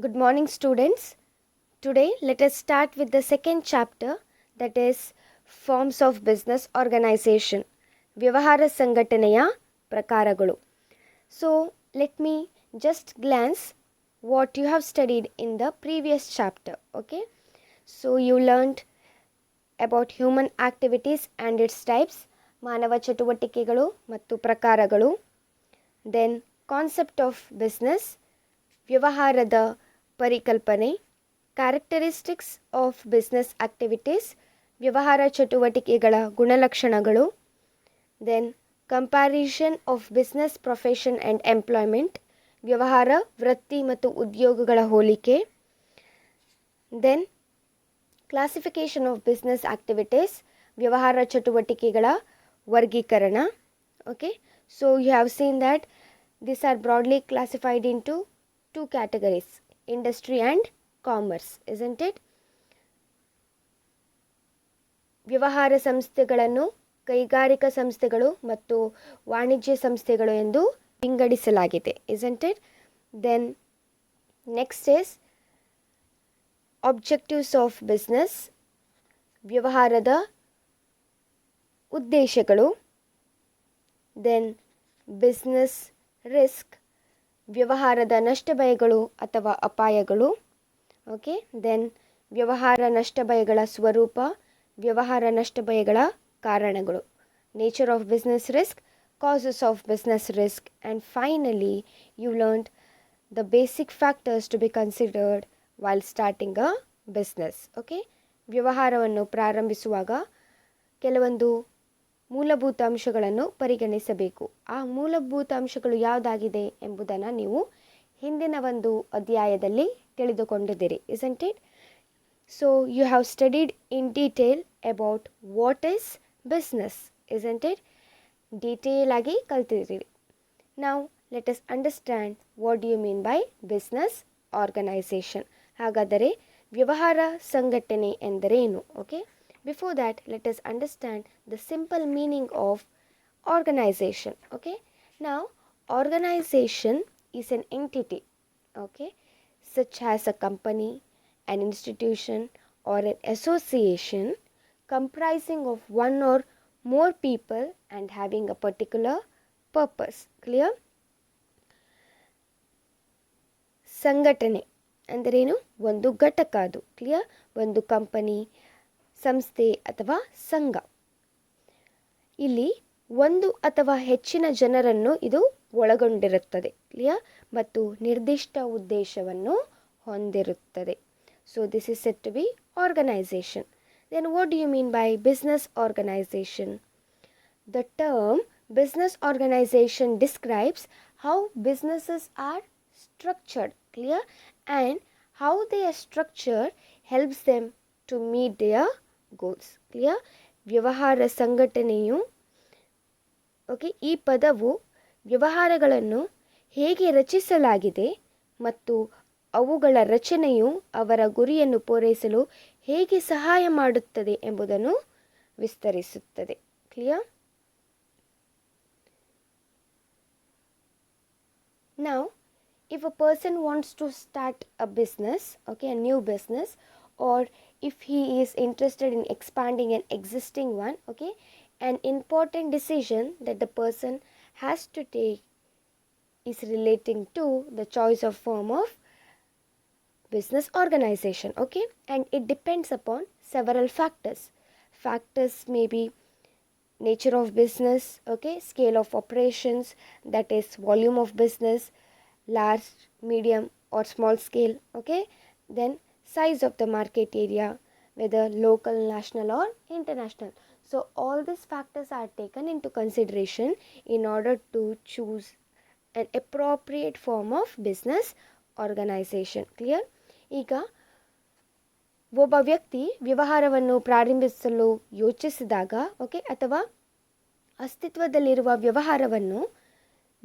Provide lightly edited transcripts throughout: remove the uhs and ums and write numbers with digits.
Good morning, students. Today, let us start with the second chapter, that is Forms of Business Organization. ವ್ಯವಹಾರ ಸಂಘಟನೆಯ ಪ್ರಕಾರಗಳು. So, let me just glance what you have studied in the previous chapter. Okay. So, you learned about human activities and its types, ಮಾನವ ಚಟುವಟಿಕೆಗಳು ಮತ್ತು ಪ್ರಕಾರಗಳು. Then, concept of business, ವ್ಯವಹಾರದ ಪರಿಕಲ್ಪನೆ, characteristics of business activities, ವ್ಯವಹಾರ ಚಟುವಟಿಕೆಗಳ ಗುಣಲಕ್ಷಣಗಳು. Then comparison of business profession and employment, ವ್ಯವಹಾರ ವೃತ್ತಿ ಮತ್ತು ಉದ್ಯೋಗಗಳ ಹೋಲಿಕೆ. Then classification of business activities, ವ್ಯವಹಾರ ಚಟುವಟಿಕೆಗಳ ವರ್ಗೀಕರಣ. Okay, so you have seen that these are broadly classified into two categories, industry and commerce, isn't it? ವ್ಯವಹಾರ ಸಂಸ್ಥೆಗಳನ್ನು ಕೈಗಾರಿಕಾ ಸಂಸ್ಥೆಗಳು ಮತ್ತು ವಾಣಿಜ್ಯ ಸಂಸ್ಥೆಗಳು ಎಂದು ವಿಂಗಡಿಸಲಾಗಿದೆ, isn't it? Then next is objectives of business, ವ್ಯವಹಾರದ ಉದ್ದೇಶಗಳು. Then business ರಿಸ್ಕ್, ವ್ಯವಹಾರದ ನಷ್ಟ ಭಯಗಳು ಅಥವಾ ಅಪಾಯಗಳು. ಓಕೆ, ದೆನ್ ವ್ಯವಹಾರ ನಷ್ಟ ಭಯಗಳ ಸ್ವರೂಪ, ವ್ಯವಹಾರ ನಷ್ಟ ಭಯಗಳ ಕಾರಣಗಳು, nature of business risk, causes of business risk, and finally you learned the basic factors to be considered while starting a business. Okay, ವ್ಯವಹಾರವನ್ನು ಪ್ರಾರಂಭಿಸುವಾಗ ಕೆಲವೊಂದು ಮೂಲಭೂತ ಅಂಶಗಳನ್ನು ಪರಿಗಣಿಸಬೇಕು. ಆ ಮೂಲಭೂತ ಅಂಶಗಳು ಯಾವುದಾಗಿದೆ ಎಂಬುದನ್ನು ನೀವು ಹಿಂದಿನ ಒಂದು ಅಧ್ಯಾಯದಲ್ಲಿ ತಿಳಿದುಕೊಂಡಿದ್ದೀರಿ, isn't it? So you have studied in detail about what is business, isn't it? Detail ಆಗಿ ಕಲ್ತಿದ್ದೀರಿ. Now let us understand what do you mean by business organization. ಹಾಗಾದರೆ ವ್ಯವಹಾರ ಸಂಘಟನೆ ಎಂದರೇನು? Okay, before that let us understand the simple meaning of organization. Okay, now organization is an entity, okay, such as a company, an institution or an association comprising of one or more people and having a particular purpose. Clear? ಸಂಘಟನೆ ಅಂದರೇನು? ಒಂದು ಘಟಕ, ಅದು clear. ಒಂದು company, ಸಂಸ್ಥೆ ಅಥವಾ ಸಂಘ. ಇಲ್ಲಿ ಒಂದು ಅಥವಾ ಹೆಚ್ಚಿನ ಜನರನ್ನು ಇದು ಒಳಗೊಂಡಿರುತ್ತದೆ, ಕ್ಲಿಯರ್, ಮತ್ತು ನಿರ್ದಿಷ್ಟ ಉದ್ದೇಶವನ್ನು ಹೊಂದಿರುತ್ತದೆ. So this is said to be organisation. Then what do you mean by business organisation? The term business organisation describes how businesses are structured, clear, and how they are structured helps them to meet their goals. Clear? ವ್ಯವಹಾರ ಸಂಘಟನೆಯು, okay, ಈ ಪದವು ವ್ಯವಹಾರಗಳನ್ನು ಹೇಗೆ ರಚಿಸಲಾಗಿದೆ ಮತ್ತು ಅವುಗಳ ರಚನೆಯು ಅವರ ಗುರಿಯನ್ನು ಪೂರೈಸಲು ಹೇಗೆ ಸಹಾಯ ಮಾಡುತ್ತದೆ ಎಂಬುದನ್ನು ವಿಸ್ತರಿಸುತ್ತದೆ. Clear? Now, if a person wants to start a business, okay, a new business, or if he is interested in expanding an existing one, okay, an important decision that the person has to take is relating to the choice of form of business organization, okay, and it depends upon several factors. Factors may be nature of business, okay, scale of operations, that is volume of business, large, medium or small scale, okay, then size of the market area, whether local, national or international. So all these factors are taken into consideration in order to choose an appropriate form of business organization. Clear? ಈಗ ಒಬ್ಬ ವ್ಯಕ್ತಿ ವ್ಯವಹಾರವನ್ನು ಪ್ರಾರಂಭಿಸಲು ಯೋಚಿಸಿದಾಗ, okay, ಅಥವಾ ಅಸ್ತಿತ್ವದಲ್ಲಿರುವ ವ್ಯವಹಾರವನ್ನು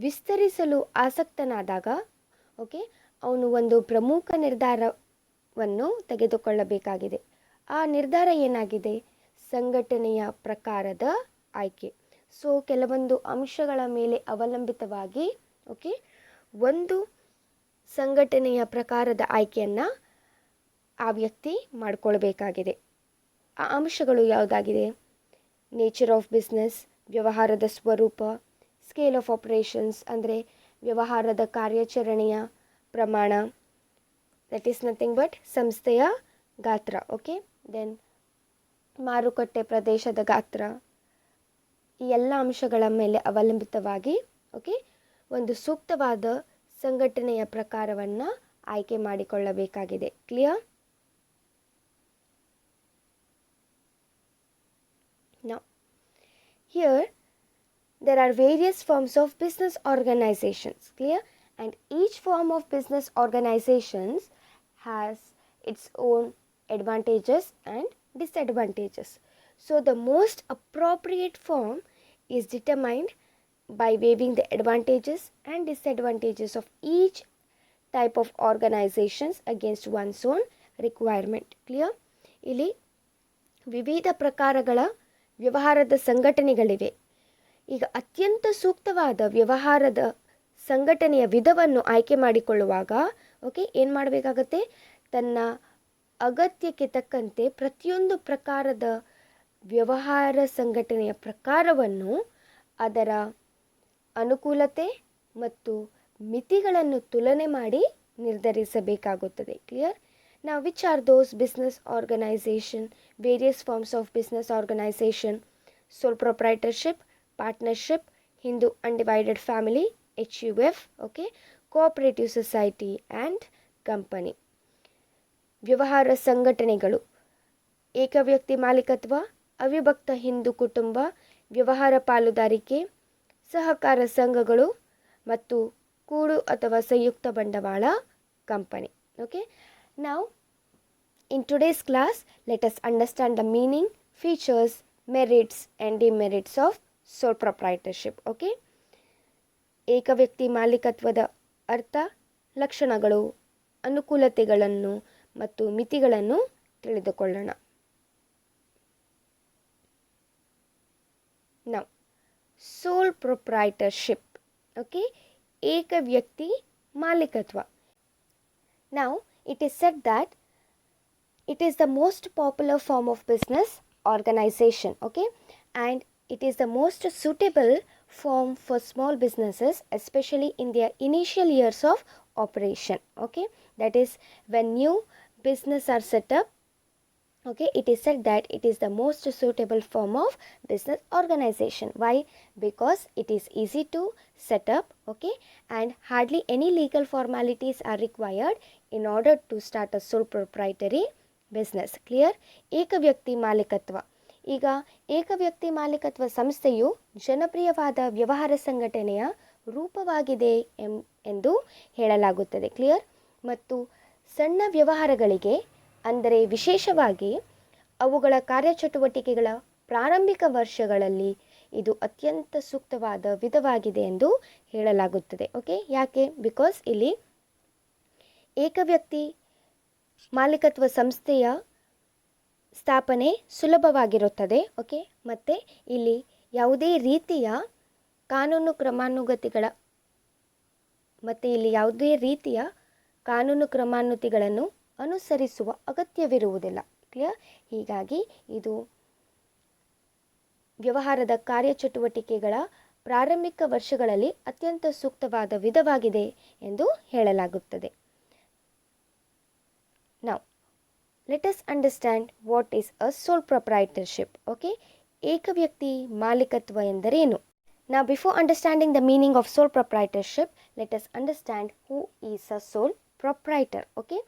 ವಿಸ್ತರಿಸಲು ಆಸಕ್ತನಾದಾಗ, okay, ಅವನು ಒಂದು ಪ್ರಮುಖ ನಿರ್ಧಾರವನ್ನು ತೆಗೆದುಕೊಳ್ಳಬೇಕಾಗಿದೆ. ಆ ನಿರ್ಧಾರ ಏನಾಗಿದೆ? ಸಂಘಟನೆಯ ಪ್ರಕಾರದ ಆಯ್ಕೆ. ಸೊ ಕೆಲವೊಂದು ಅಂಶಗಳ ಮೇಲೆ ಅವಲಂಬಿತವಾಗಿ, ಓಕೆ, ಒಂದು ಸಂಘಟನೆಯ ಪ್ರಕಾರದ ಆಯ್ಕೆಯನ್ನು ಆ ವ್ಯಕ್ತಿ ಮಾಡಿಕೊಳ್ಬೇಕಾಗಿದೆ. ಆ ಅಂಶಗಳು ಯಾವುದಾಗಿದೆ? ನೇಚರ್ ಆಫ್ ಬಿಸ್ನೆಸ್, ವ್ಯವಹಾರದ ಸ್ವರೂಪ, ಸ್ಕೇಲ್ ಆಫ್ ಆಪರೇಷನ್ಸ್ ಅಂದರೆ ವ್ಯವಹಾರದ ಕಾರ್ಯಾಚರಣೆಯ ಪ್ರಮಾಣ, ದಟ್ ಈಸ್ ನಥಿಂಗ್ ಬಟ್ ಸಂಸ್ಥೆಯ ಗಾತ್ರ. ಓಕೆ, ದೆನ್ ಮಾರುಕಟ್ಟೆ ಪ್ರದೇಶದ ಗಾತ್ರ. ಈ ಎಲ್ಲ ಅಂಶಗಳ ಮೇಲೆ ಅವಲಂಬಿತವಾಗಿ ಓಕೆ ಒಂದು ಸೂಕ್ತವಾದ ಸಂಘಟನೆಯ ಪ್ರಕಾರವನ್ನು ಆಯ್ಕೆ ಮಾಡಿಕೊಳ್ಳಬೇಕಾಗಿದೆ. Clear? Now, here there are various forms of business organizations, clear? And each form of business organizations has its own advantages and disadvantages. So, the most appropriate form is determined by weighing the advantages and disadvantages of each type of organizations against one's own requirement. Clear? ಇಲ್ಲಿ ವಿವಿಧ ಪ್ರಕಾರಗಳ ವ್ಯವಹಾರದ ಸಂಘಟನೆಗಳಿವೆ. ಈಗ ಅತ್ಯಂತ ಸೂಕ್ತವಾದ ವ್ಯವಹಾರದ ಸಂಘಟನೆಯ ವಿಧವನ್ನು ಆಯ್ಕೆ ಮಾಡಿಕೊಳ್ಳುವಾಗ ಓಕೆ ಏನು ಮಾಡಬೇಕಾಗತ್ತೆ? ತನ್ನ ಅಗತ್ಯಕ್ಕೆ ತಕ್ಕಂತೆ ಪ್ರತಿಯೊಂದು ಪ್ರಕಾರದ ವ್ಯವಹಾರ ಸಂಘಟನೆಯ ಪ್ರಕಾರವನ್ನು ಅದರ ಅನುಕೂಲತೆ ಮತ್ತು ಮಿತಿಗಳನ್ನು ತುಲನೆ ಮಾಡಿ ನಿರ್ಧರಿಸಬೇಕಾಗುತ್ತದೆ. Clear? Now, which are those business organization, various forms of business organization? Sole proprietorship, partnership, Hindu undivided family, HUF, okay, cooperative society and company. ವ್ಯವಹಾರ ಸಂಘಟನೆಗಳು: ಏಕವ್ಯಕ್ತಿ ಮಾಲೀಕತ್ವ, ಅವಿಭಕ್ತ ಹಿಂದೂ ಕುಟುಂಬ, ವ್ಯವಹಾರ ಪಾಲುದಾರಿಕೆ, ಸಹಕಾರ ಸಂಘಗಳು ಮತ್ತು ಕೂಡು ಅಥವಾ ಸಂಯುಕ್ತ ಬಂಡವಾಳ company. Okay, now in today's class let us understand the meaning, features, merits and demerits of sole proprietorship. okay, ಏಕವ್ಯಕ್ತಿ ಮಾಲೀಕತ್ವದ ಅರ್ಥ, ಲಕ್ಷಣಗಳು, ಅನುಕೂಲತೆಗಳನ್ನು ಮತ್ತು ಮಿತಿಗಳನ್ನು ತಿಳಿದುಕೊಳ್ಳೋಣ. Now, sole proprietorship, okay, ಏಕವ್ಯಕ್ತಿ ಮಾಲೀಕತ್ವ. Now, it is said that it is the most popular form of business organization, okay, and it is the most suitable form for small businesses, especially in their initial years of operation. Okay, that is when new business are set up. Okay, it is said that it is the most suitable form of business organization. Why? Because it is easy to set up, okay, and hardly any legal formalities are required in order to start a sole proprietary business. Clear? ಏಕವ್ಯಕ್ತಿ ಮಾಲೀಕತ್ವ. ಈಗ ಏಕವ್ಯಕ್ತಿ ಮಾಲೀಕತ್ವ ಸಂಸ್ಥೆಯು ಜನಪ್ರಿಯವಾದ ವ್ಯವಹಾರ ಸಂಘಟನೆಯ ರೂಪವಾಗಿದೆ ಎಂದು ಹೇಳಲಾಗುತ್ತದೆ. ಕ್ಲಿಯರ್? ಮತ್ತು ಸಣ್ಣ ವ್ಯವಹಾರಗಳಿಗೆ, ಅಂದರೆ ವಿಶೇಷವಾಗಿ ಅವುಗಳ ಕಾರ್ಯಚಟುವಟಿಕೆಗಳ ಪ್ರಾರಂಭಿಕ ವರ್ಷಗಳಲ್ಲಿ ಇದು ಅತ್ಯಂತ ಸೂಕ್ತವಾದ ವಿಧವಾಗಿದೆ ಎಂದು ಹೇಳಲಾಗುತ್ತದೆ. ಓಕೆ, ಯಾಕೆ? ಬಿಕಾಸ್ ಇಲ್ಲಿ ಏಕವ್ಯಕ್ತಿ ಮಾಲೀಕತ್ವ ಸಂಸ್ಥೆಯ ಸ್ಥಾಪನೆ ಸುಲಭವಾಗಿರುತ್ತದೆ. ಓಕೆ, ಮತ್ತು ಇಲ್ಲಿ ಯಾವುದೇ ರೀತಿಯ ಕಾನೂನು ಕ್ರಮಾನುತಿಗಳನ್ನು ಅನುಸರಿಸುವ ಅಗತ್ಯವಿರುವುದಿಲ್ಲ. ಕ್ಲಿಯರ್? ಹೀಗಾಗಿ ಇದು ವ್ಯವಹಾರದ ಕಾರ್ಯಚಟುವಟಿಕೆಗಳ ಪ್ರಾರಂಭಿಕ ವರ್ಷಗಳಲ್ಲಿ ಅತ್ಯಂತ ಸೂಕ್ತವಾದ ವಿಧವಾಗಿದೆ ಎಂದು ಹೇಳಲಾಗುತ್ತದೆ. Now, let us understand what is a sole proprietorship. Okay, ಏಕವ್ಯಕ್ತಿ ಮಾಲೀಕತ್ವ ಎಂದರೇನು? Now, before understanding the meaning of sole proprietorship, let us understand who is a sole proprietor. Okay,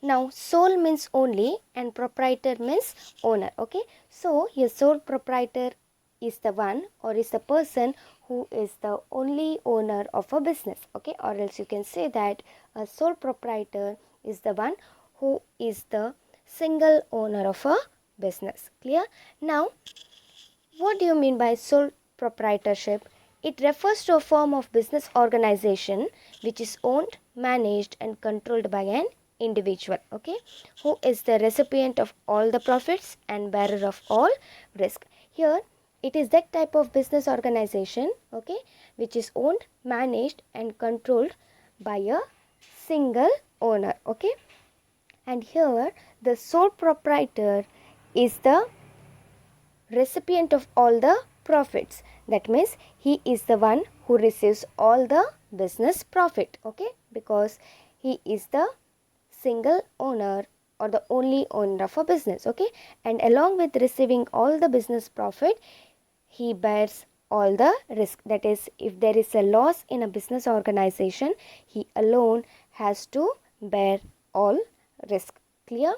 now sole means only and proprietor means owner. Okay, so a sole proprietor is the one or is the person who is the only owner of a business. Okay, or else you can say that a sole proprietor is the one who is the single owner of a business. Clear? Now, what do you mean by sole proprietorship? It refers to a form of business organization which is owned, managed and controlled by an individual, okay, who is the recipient of all the profits and bearer of all risk. Here, it is that type of business organization, okay, which is owned, managed and controlled by a single owner. Okay, and here the sole proprietor is the recipient of all the profits. That means he is the one who receives all the business profit. Okay, because he is the single owner or the only owner of a business. Okay, and along with receiving all the business profit, he bears all the risk. That is, if there is a loss in a business organization, he alone has to bear all risk. Clear?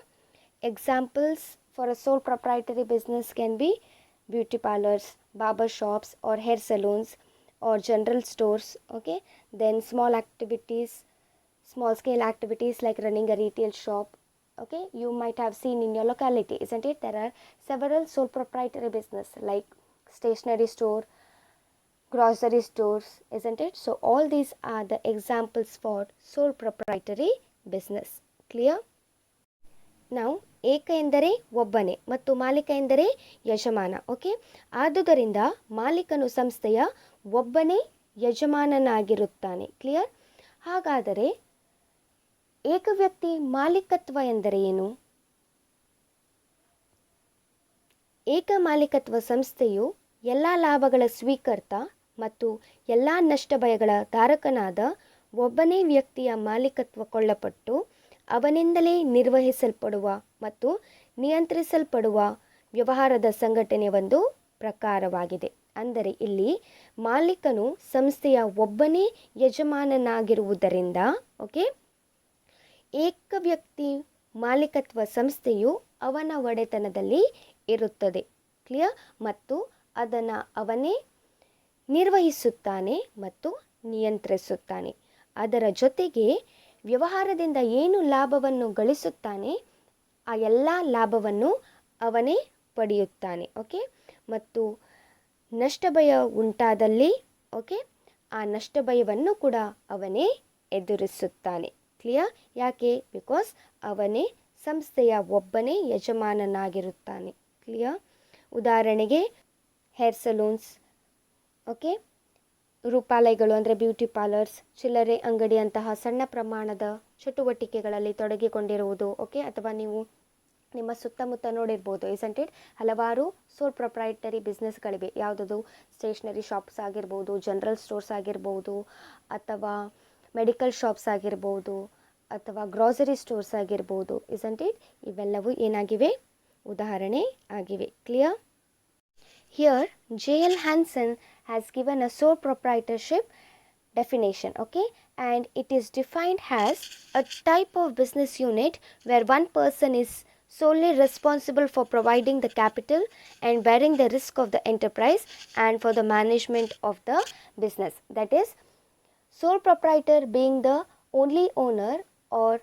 Examples for a sole proprietary business can be beauty parlors, barber shops or hair salons or general stores. Okay, then small scale activities like running a retail shop. Okay, you might have seen in your locality, isn't it? There are several sole proprietary business like stationery store, grocery stores, isn't it? So all these are the examples for sole proprietary business. Clear? ನಾವು ಏಕ ಎಂದರೆ ಒಬ್ಬನೇ ಮತ್ತು ಮಾಲೀಕ ಎಂದರೆ ಯಜಮಾನ. Okay, ಆದುದರಿಂದ ಮಾಲೀಕನು ಸಂಸ್ಥೆಯ ಒಬ್ಬನೇ ಯಜಮಾನನಾಗಿರುತ್ತಾನೆ. ಕ್ಲಿಯರ್? ಹಾಗಾದರೆ ಏಕವ್ಯಕ್ತಿ ಮಾಲೀಕತ್ವ ಎಂದರೆ ಏನು? ಏಕ ಮಾಲೀಕತ್ವ ಸಂಸ್ಥೆಯು ಎಲ್ಲ ಲಾಭಗಳ ಸ್ವೀಕರ್ತ ಮತ್ತು ಎಲ್ಲ ನಷ್ಟ ಭಯಗಳ ಧಾರಕನಾದ ಒಬ್ಬನೇ ವ್ಯಕ್ತಿಯ ಮಾಲೀಕತ್ವ ಕೊಳ್ಳಪಟ್ಟು ಅವನಿಂದಲೇ ನಿರ್ವಹಿಸಲ್ಪಡುವ ಮತ್ತು ನಿಯಂತ್ರಿಸಲ್ಪಡುವ ವ್ಯವಹಾರದ ಸಂಘಟನೆಯ ಒಂದು ಪ್ರಕಾರವಾಗಿದೆ. ಅಂದರೆ ಇಲ್ಲಿ ಮಾಲೀಕನು ಸಂಸ್ಥೆಯ ಒಬ್ಬನೇ ಯಜಮಾನನಾಗಿರುವುದರಿಂದ ಓಕೆ, ಏಕ ವ್ಯಕ್ತಿ ಮಾಲೀಕತ್ವ ಸಂಸ್ಥೆಯು ಅವನ ಒಡೆತನದಲ್ಲಿ ಇರುತ್ತದೆ. ಕ್ಲಿಯರ್? ಮತ್ತು ಅದನ್ನು ಅವನೇ ನಿರ್ವಹಿಸುತ್ತಾನೆ ಮತ್ತು ನಿಯಂತ್ರಿಸುತ್ತಾನೆ. ಅದರ ಜೊತೆಗೆ ವ್ಯವಹಾರದಿಂದ ಏನು ಲಾಭವನ್ನು ಗಳಿಸುತ್ತಾನೆ ಆ ಎಲ್ಲ ಲಾಭವನ್ನು ಅವನೇ ಪಡೆಯುತ್ತಾನೆ. ಓಕೆ, ಮತ್ತು ನಷ್ಟ ಭಯ ಉಂಟಾದಲ್ಲಿ ಓಕೆ, ಆ ನಷ್ಟ ಭಯವನ್ನು ಕೂಡ ಅವನೇ ಎದುರಿಸುತ್ತಾನೆ. ಕ್ಲಿಯರ್? ಯಾಕೆ? ಬಿಕಾಸ್ ಅವನೇ ಸಂಸ್ಥೆಯ ಒಬ್ಬನೇ ಯಜಮಾನನಾಗಿರುತ್ತಾನೆ. ಕ್ಲಿಯರ್? ಉದಾಹರಣೆಗೆ ಹೇರ್ ಸಲೂನ್ಸ್, ಓಕೆ, ರೂಪಾಲಯಗಳು ಅಂದರೆ ಬ್ಯೂಟಿ ಪಾರ್ಲರ್ಸ್, ಚಿಲ್ಲರೆ ಅಂಗಡಿಯಂತಹ ಸಣ್ಣ ಪ್ರಮಾಣದ ಚಟುವಟಿಕೆಗಳಲ್ಲಿ ತೊಡಗಿಕೊಂಡಿರುವುದು. ಓಕೆ, ಅಥವಾ ನೀವು ನಿಮ್ಮ ಸುತ್ತಮುತ್ತ ನೋಡಿರ್ಬೋದು, ಇಸಂಟ್ ಇಟ್? ಹಲವಾರು ಸೋಲ್ ಪ್ರೊಪ್ರೈಟರಿ ಬಿಸ್ನೆಸ್ಗಳಿವೆ. ಯಾವುದದು? ಸ್ಟೇಷ್ನರಿ ಶಾಪ್ಸ್ ಆಗಿರ್ಬೋದು, ಜನರಲ್ ಸ್ಟೋರ್ಸ್ ಆಗಿರ್ಬೋದು, ಅಥವಾ ಮೆಡಿಕಲ್ ಶಾಪ್ಸ್ ಆಗಿರ್ಬೋದು, ಅಥವಾ ಗ್ರಾಸರಿ ಸ್ಟೋರ್ಸ್ ಆಗಿರ್ಬೋದು. Isn't it? ಇವೆಲ್ಲವೂ ಏನಾಗಿವೆ? ಉದಾಹರಣೆ ಆಗಿವೆ. Clear? Here J.L. Hansen has given a sole proprietorship definition, okay, and it is defined as a type of business unit where one person is solely responsible for providing the capital and bearing the risk of the enterprise and for the management of the business. That is, sole proprietor being the only owner or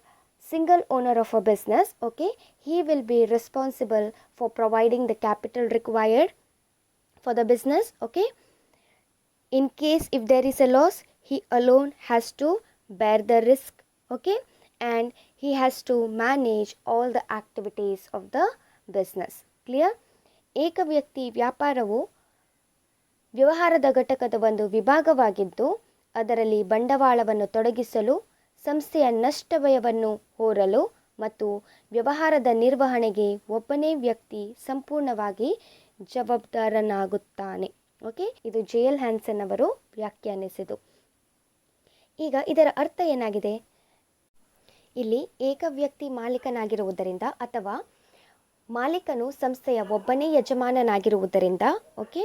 single owner of a business, okay, he will be responsible for providing the capital required for the business. Okay, in case if there is a loss, he alone has to bear the risk. Okay, and he has to manage all the activities of the business. Clear? ಏಕ ವ್ಯಕ್ತಿ ವ್ಯಾಪಾರವು ವ್ಯವಹಾರದ ಘಟಕದ ಒಂದು ವಿಭಾಗವಾಗಿದ್ದು ಅದರಲ್ಲಿ ಬಂಡವಾಳವನ್ನು ತೊಡಗಿಸಲು, ಸಂಸ್ಥೆಯ ನಷ್ಟ ಭಯವನ್ನು ಹೊರಲು ಮತ್ತು ವ್ಯವಹಾರದ ನಿರ್ವಹಣೆಗೆ ಒಬ್ಬನೇ ವ್ಯಕ್ತಿ ಸಂಪೂರ್ಣವಾಗಿ ಜವಾಬ್ದಾರನಾಗುತ್ತಾನೆ. ಓಕೆ, ಇದು J.L. ಹ್ಯಾನ್ಸನ್ ಅವರು ವ್ಯಾಖ್ಯಾನಿಸಿದ್ದು. ಈಗ ಇದರ ಅರ್ಥ ಏನಾಗಿದೆ? ಇಲ್ಲಿ ಏಕ ವ್ಯಕ್ತಿ ಮಾಲೀಕನಾಗಿರುವುದರಿಂದ ಅಥವಾ ಮಾಲೀಕನು ಸಂಸ್ಥೆಯ ಒಬ್ಬನೇ ಯಜಮಾನನಾಗಿರುವುದರಿಂದ ಓಕೆ,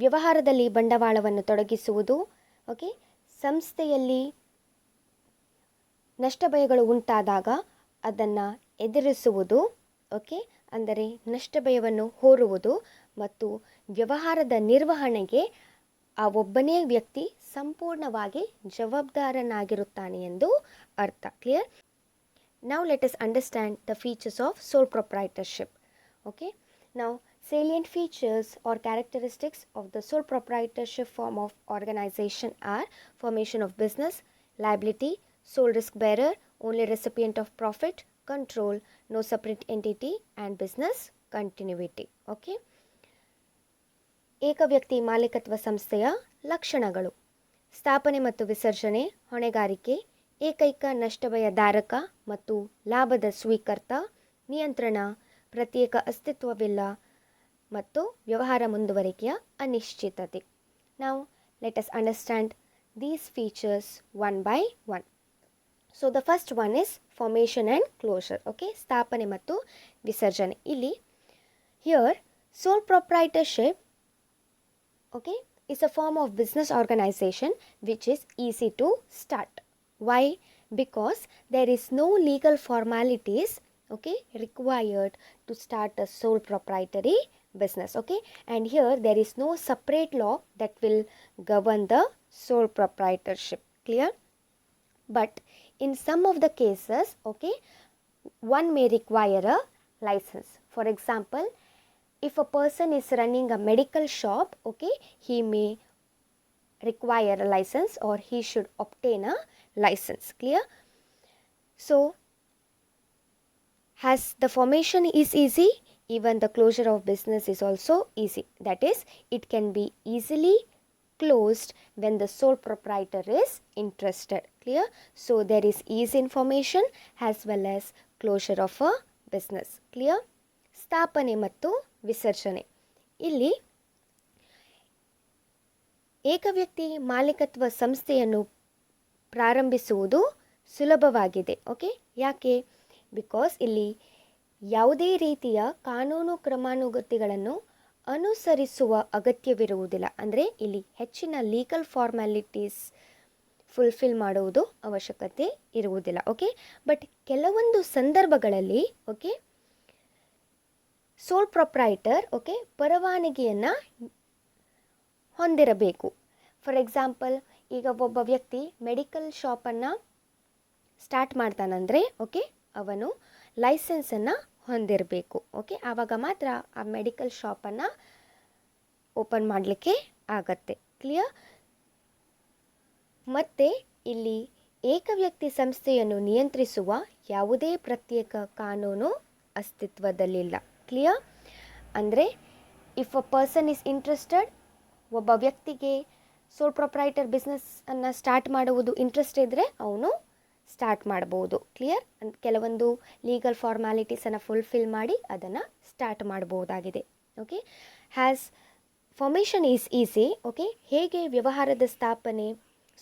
ವ್ಯವಹಾರದಲ್ಲಿ ಬಂಡವಾಳವನ್ನು ತೊಡಗಿಸುವುದು, ಓಕೆ, ಸಂಸ್ಥೆಯಲ್ಲಿ ನಷ್ಟ ಭಯಗಳು ಉಂಟಾದಾಗ ಅದನ್ನು ಎದುರಿಸುವುದು, ಓಕೆ, ಅಂದರೆ ನಷ್ಟ ಭಯವನ್ನು ಹೊರುವುದು ಮತ್ತು ವ್ಯವಹಾರದ ನಿರ್ವಹಣೆಗೆ ಆ ಒಬ್ಬನೇ ವ್ಯಕ್ತಿ ಸಂಪೂರ್ಣವಾಗಿ ಜವಾಬ್ದಾರನಾಗಿರುತ್ತಾನೆ ಎಂದು ಅರ್ಥ. Clear? Now let us understand the features of sole proprietorship. Okay, now salient features or characteristics of the sole proprietorship form of organization are formation of business, liability, sole risk bearer, only recipient of profit, control, no separate entity and business continuity. Okay, ಏಕ ವ್ಯಕ್ತಿ ಮಾಲೀಕತ್ವ ಸಂಸ್ಥೆಯ ಲಕ್ಷಣಗಳು: ಸ್ಥಾಪನೆ ಮತ್ತು ವಿಸರ್ಜನೆ, ಹೊಣೆಗಾರಿಕೆ, ಏಕೈಕ ನಷ್ಟಭಯಧಾರಕ ಮತ್ತು ಲಾಭದ ಸ್ವೀಕರ್ತ, ನಿಯಂತ್ರಣ, ಪ್ರತ್ಯೇಕ ಅಸ್ತಿತ್ವವಿಲ್ಲ ಮತ್ತು ವ್ಯವಹಾರ ಮುಂದುವರಿಕೆಯ ಅನಿಶ್ಚಿತತೆ. ನಾವು let us understand these features one by one. So the first one is formation and closure. Okay, ಸ್ಥಾಪನೆ ಮತ್ತು ವಿಸರ್ಜನೆ. ಇಲ್ಲಿ here sole proprietorship, okay, is a form of business organization which is easy to start. Why? Because there is no legal formalities, okay, required to start a sole proprietary business. Okay, and here there is no separate law that will govern the sole proprietorship. Clear? But in some of the cases, okay, one may require a license. For example, if a person is running a medical shop, okay, he may require a license or he should obtain a license. Clear? So as the formation is easy, even the closure of business is also easy. That is, it can be easily closed when the sole proprietor is interested. Clear? So there is ease in formation as well as closure of a business. Clear? ಸ್ಥಾಪನೆ ಮತ್ತು ವಿಸರ್ಜನೆ. ಇಲ್ಲಿ ಏಕವ್ಯಕ್ತಿ ಮಾಲೀಕತ್ವ ಸಂಸ್ಥೆಯನ್ನು ಪ್ರಾರಂಭಿಸುವುದು ಸುಲಭವಾಗಿದೆ. Okay, ಯಾಕೆ? Because ಇಲ್ಲಿ ಯಾವುದೇ ರೀತಿಯ ಕಾನೂನು ಕ್ರಮಾನುಗತಿಗಳನ್ನು ಅನುಸರಿಸುವ ಅಗತ್ಯವಿರುವುದಿಲ್ಲ. ಅಂದರೆ ಇಲ್ಲಿ ಹೆಚ್ಚಿನ ಲೀಗಲ್ ಫಾರ್ಮ್ಯಾಲಿಟೀಸ್ ಫುಲ್ಫಿಲ್ ಮಾಡುವುದು ಅವಶ್ಯಕತೆ ಇರುವುದಿಲ್ಲ. ಓಕೆ, ಬಟ್ ಕೆಲವೊಂದು ಸಂದರ್ಭಗಳಲ್ಲಿ ಓಕೆ ಸೋಲ್ ಪ್ರೊಪ್ರೈಟರ್ ಓಕೆ ಪರವಾನಗಿಯನ್ನು ಹೊಂದಿರಬೇಕು. ಫಾರ್ ಎಕ್ಸಾಂಪಲ್, ಈಗ ಒಬ್ಬ ವ್ಯಕ್ತಿ ಮೆಡಿಕಲ್ ಶಾಪನ್ನು ಸ್ಟಾರ್ಟ್ ಮಾಡ್ತಾನಂದರೆ ಓಕೆ ಅವನು ಲೈಸೆನ್ಸನ್ನು ಹೊಂದಿರಬೇಕು. ಓಕೆ, ಆವಾಗ ಮಾತ್ರ ಆ ಮೆಡಿಕಲ್ ಶಾಪನ್ನು ಓಪನ್ ಮಾಡಲಿಕ್ಕೆ ಆಗತ್ತೆ. ಕ್ಲಿಯರ್? ಮತ್ತು ಇಲ್ಲಿ ಏಕವ್ಯಕ್ತಿ ಸಂಸ್ಥೆಯನ್ನು ನಿಯಂತ್ರಿಸುವ ಯಾವುದೇ ಪ್ರತ್ಯೇಕ ಕಾನೂನು ಅಸ್ತಿತ್ವದಲ್ಲಿಲ್ಲ. ಕ್ಲಿಯರ್? ಅಂದರೆ if a person is interested, ಒಬ್ಬ ವ್ಯಕ್ತಿಗೆ ಸೋಲ್ ಪ್ರೊಪ್ರೈಟರ್ ಬಿಸ್ನೆಸ್ಸನ್ನು ಸ್ಟಾರ್ಟ್ ಮಾಡುವುದು ಇಂಟ್ರೆಸ್ಟ್ ಇದ್ದರೆ ಅವನು ಸ್ಟಾರ್ಟ್ ಮಾಡ್ಬೋದು. ಕ್ಲಿಯರ್? ಕೆಲವೊಂದು ಲೀಗಲ್ ಫಾರ್ಮ್ಯಾಲಿಟೀಸನ್ನು ಫುಲ್ಫಿಲ್ ಮಾಡಿ ಅದನ್ನು ಸ್ಟಾರ್ಟ್ ಮಾಡ್ಬೋದಾಗಿದೆ. Okay, has formation is easy. Okay, ಹೇಗೆ ವ್ಯವಹಾರದ ಸ್ಥಾಪನೆ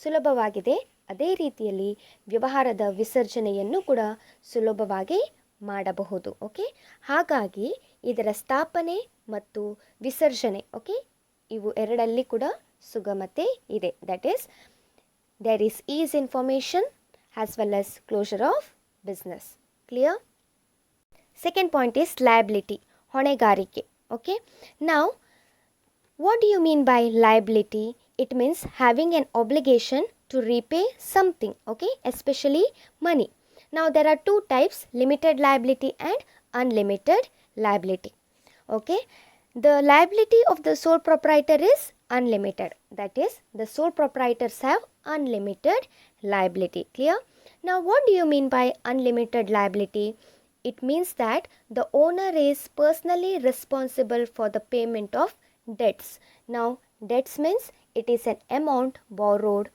ಸುಲಭವಾಗಿದೆ ಅದೇ ರೀತಿಯಲ್ಲಿ ವ್ಯವಹಾರದ ವಿಸರ್ಜನೆಯನ್ನು ಕೂಡ ಸುಲಭವಾಗಿ ಮಾಡಬಹುದು. ಓಕೆ, ಹಾಗಾಗಿ ಇದರ ಸ್ಥಾಪನೆ ಮತ್ತು ವಿಸರ್ಜನೆ ಓಕೆ ಇವು ಎರಡಲ್ಲಿ ಕೂಡ ಸುಗಮತೆ ಇದೆ. That is there is is information as well as closure of business. Clear? Second point is liability, ಹೊಣೆಗಾರಿಕೆ. Okay, now what do you mean by liability? It means having an obligation to repay something, okay, especially money. Now there are two types, limited liability and unlimited liability. Okay, the liability of the sole proprietor is unlimited. That is, the sole proprietors have unlimited liability. Clear? Now what do you mean by unlimited liability? It means that the owner is personally responsible for the payment of debts. Now debts means it is an amount borrowed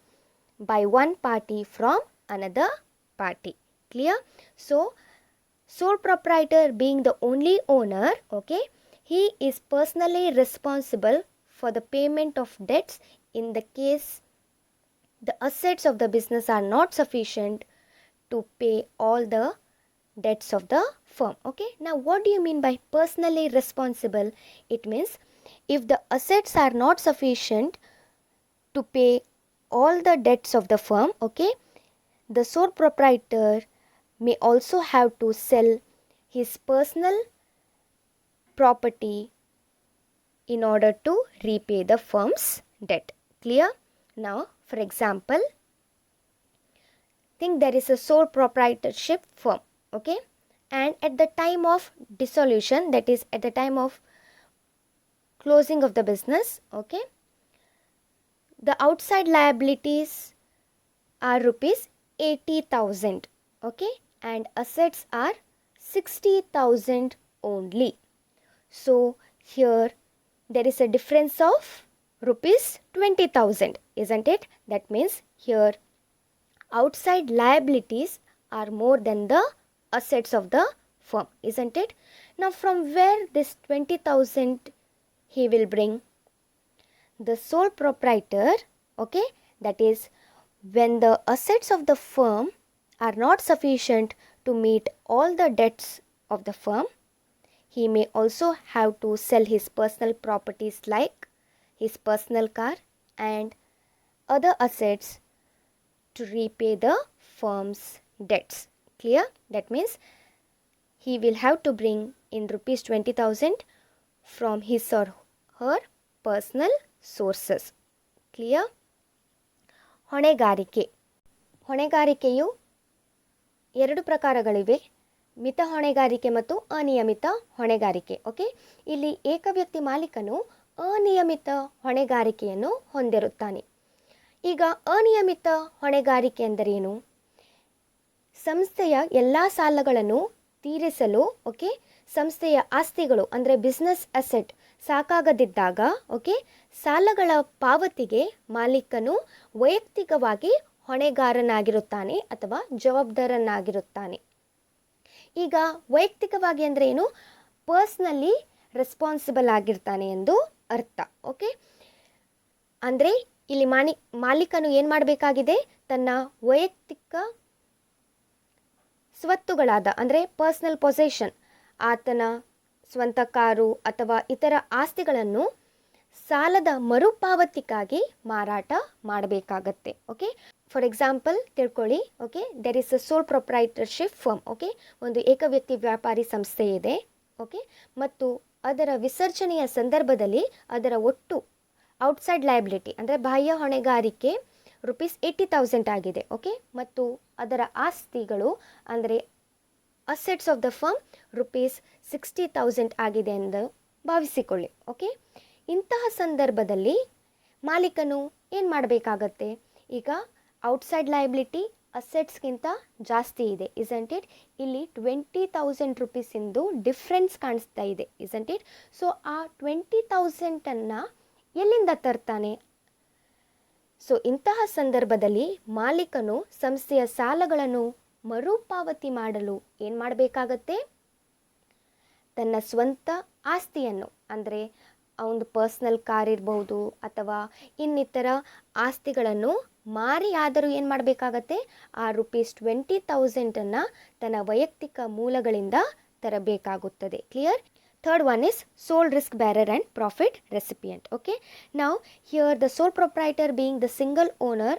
by one party from another party. Clear? So sole proprietor being the only owner, okay, he is personally responsible for the payment of debts in the case the assets of the business are not sufficient to pay all the debts of the firm. Okay, now what do you mean by personally responsible? It means if the assets are not sufficient to pay all the debts of the firm, okay, the sole proprietor may also have to sell his personal property in order to repay the firm's debt. Clear? Now for example, think there is a sole proprietorship firm, okay, and at the time of dissolution, that is at the time of closing of the business, okay, the outside liabilities are rupees 80,000, okay, and assets are 60,000 only. So here there is a difference of rupees 20,000, isn't it? That means here outside liabilities are more than the assets of the firm, isn't it? Now from where this 20,000 he will bring? The sole proprietor, okay, that is when the assets of the firm are not sufficient to meet all the debts of the firm, he may also have to sell his personal properties like his personal car and other assets to repay the firm's debts. Clear? That means he will have to bring in rupees 20,000 from his or her personal sources. Clear? ಹೊಣೆಗಾರಿಕೆ. ಹೊಣೆಗಾರಿಕೆಯು ಎರಡು ಪ್ರಕಾರಗಳಿವೆ, ಮಿತ ಹೊಣೆಗಾರಿಕೆ ಮತ್ತು ಅನಿಯಮಿತ ಹೊಣೆಗಾರಿಕೆ. Okay, ಇಲ್ಲಿ ಏಕವ್ಯಕ್ತಿ ಮಾಲೀಕನು ಅನಿಯಮಿತ ಹೊಣೆಗಾರಿಕೆಯನ್ನು ಹೊಂದಿರುತ್ತಾನೆ. ಈಗ ಅನಿಯಮಿತ ಹೊಣೆಗಾರಿಕೆ ಎಂದರೇನು? ಸಂಸ್ಥೆಯ ಎಲ್ಲ ಸಾಲಗಳನ್ನು ತೀರಿಸಲು ಓಕೆ ಸಂಸ್ಥೆಯ ಆಸ್ತಿಗಳು ಅಂದರೆ ಬಿಸ್ನೆಸ್ ಅಸೆಟ್ ಸಾಕಾಗದಿದ್ದಾಗ ಓಕೆ ಸಾಲಗಳ ಪಾವತಿಗೆ ಮಾಲೀಕನು ವೈಯಕ್ತಿಕವಾಗಿ ಹೊಣೆಗಾರನಾಗಿರುತ್ತಾನೆ ಅಥವಾ ಜವಾಬ್ದಾರನಾಗಿರುತ್ತಾನೆ. ಈಗ ವೈಯಕ್ತಿಕವಾಗಿ ಅಂದರೆ ಏನು? ಪರ್ಸ್ನಲಿ ರೆಸ್ಪಾನ್ಸಿಬಲ್ ಆಗಿರ್ತಾನೆ ಎಂದು ಅರ್ಥ. ಓಕೆ, ಅಂದರೆ ಇಲ್ಲಿ ಮಾಲೀಕನು ಏನು ಮಾಡಬೇಕಾಗಿದೆ? ತನ್ನ ವೈಯಕ್ತಿಕ ಸ್ವತ್ತುಗಳಾದ ಅಂದರೆ ಪರ್ಸ್ನಲ್ ಪೊಸೆಷನ್, ಆತನ ಸ್ವಂತ ಕಾರು ಅಥವಾ ಇತರ ಆಸ್ತಿಗಳನ್ನು ಸಾಲದ ಮರುಪಾವತಿಗಾಗಿ ಮಾರಾಟ ಮಾಡಬೇಕಾಗತ್ತೆ. ಓಕೆ, ಫಾರ್ ಎಕ್ಸಾಂಪಲ್ ತಿಳ್ಕೊಳ್ಳಿ. Okay, there is a soul proprietorship firm. Okay, ಒಂದು ಏಕವ್ಯಕ್ತಿ ವ್ಯಾಪಾರಿ ಸಂಸ್ಥೆ ಇದೆ. ಓಕೆ, ಮತ್ತು ಅದರ ವಿಸರ್ಜನೆಯ ಸಂದರ್ಭದಲ್ಲಿ ಅದರ ಒಟ್ಟು ಔಟ್ಸೈಡ್ ಲಯಬಿಲಿಟಿ ಅಂದರೆ ಬಾಹ್ಯ ಹೊಣೆಗಾರಿಕೆ rupees 80,000 ಆಗಿದೆ. ಓಕೆ, ಮತ್ತು ಅದರ ಆಸ್ತಿಗಳು ಅಂದರೆ assets of the firm rupees 60,000 ಆಗಿದೆ ಎಂದು ಭಾವಿಸಿಕೊಳ್ಳಿ. ಓಕೆ, ಇಂತಹ ಸಂದರ್ಭದಲ್ಲಿ ಮಾಲೀಕನು ಏನು ಮಾಡಬೇಕಾಗತ್ತೆ? ಈಗ ಔಟ್ಸೈಡ್ ಲಯಬಿಲಿಟಿ ಅಸೆಟ್ಸ್ಗಿಂತ ಜಾಸ್ತಿ ಇದೆ, ಇಸಂಟ್ ಇಟ್? ಇಲ್ಲಿ 20,000 ರುಪೀಸಿಂದು ಡಿಫ್ರೆನ್ಸ್ ಕಾಣಿಸ್ತಾ ಇದೆ, ಇಸಂಟ್ ಇಟ್? ಸೊ ಆ 20,000 ಎಲ್ಲಿಂದ ತರ್ತಾನೆ? ಸೊ ಇಂತಹ ಸಂದರ್ಭದಲ್ಲಿ ಮಾಲೀಕನು ಸಂಸ್ಥೆಯ ಸಾಲಗಳನ್ನು ಮರುಪಾವತಿ ಮಾಡಲು ಏನು ಮಾಡಬೇಕಾಗತ್ತೆ? ತನ್ನ ಸ್ವಂತ ಆಸ್ತಿಯನ್ನು ಅಂದರೆ ಅವನ ಪರ್ಸ್ನಲ್ ಕಾರ್ ಇರ್ಬೋದು ಅಥವಾ ಇನ್ನಿತರ ಆಸ್ತಿಗಳನ್ನು ಮಾರಿ ಆದರೂ ಏನು ಮಾಡಬೇಕಾಗತ್ತೆ? ಆ ₹20,000 ತನ್ನ ವೈಯಕ್ತಿಕ ಮೂಲಗಳಿಂದ ತರಬೇಕಾಗುತ್ತದೆ. Clear? Third one is sole risk bearer and profit recipient. Okay, now here the sole proprietor being the single owner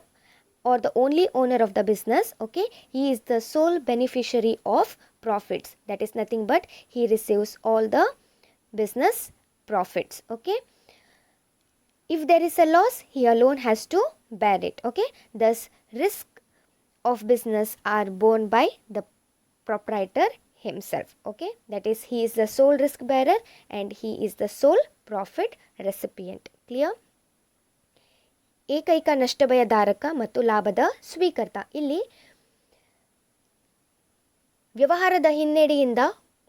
or the only owner of the business, okay, he is the sole beneficiary of profits. That is nothing but he receives all the business profits. Okay, if there is a loss, he alone has to bear it. Okay, thus risk of business are borne by the proprietor himself. Okay, that is he is the sole risk bearer and he is the sole profit recipient. Clear? ಏಕೈಕ ನಷ್ಟಭಯಧಾರಕ ಮತ್ತು ಲಾಭದ ಸ್ವೀಕರ್ತ. ಇಲ್ಲಿ ವ್ಯವಹಾರದ ಹಿನ್ನಡೆಯಿಂದ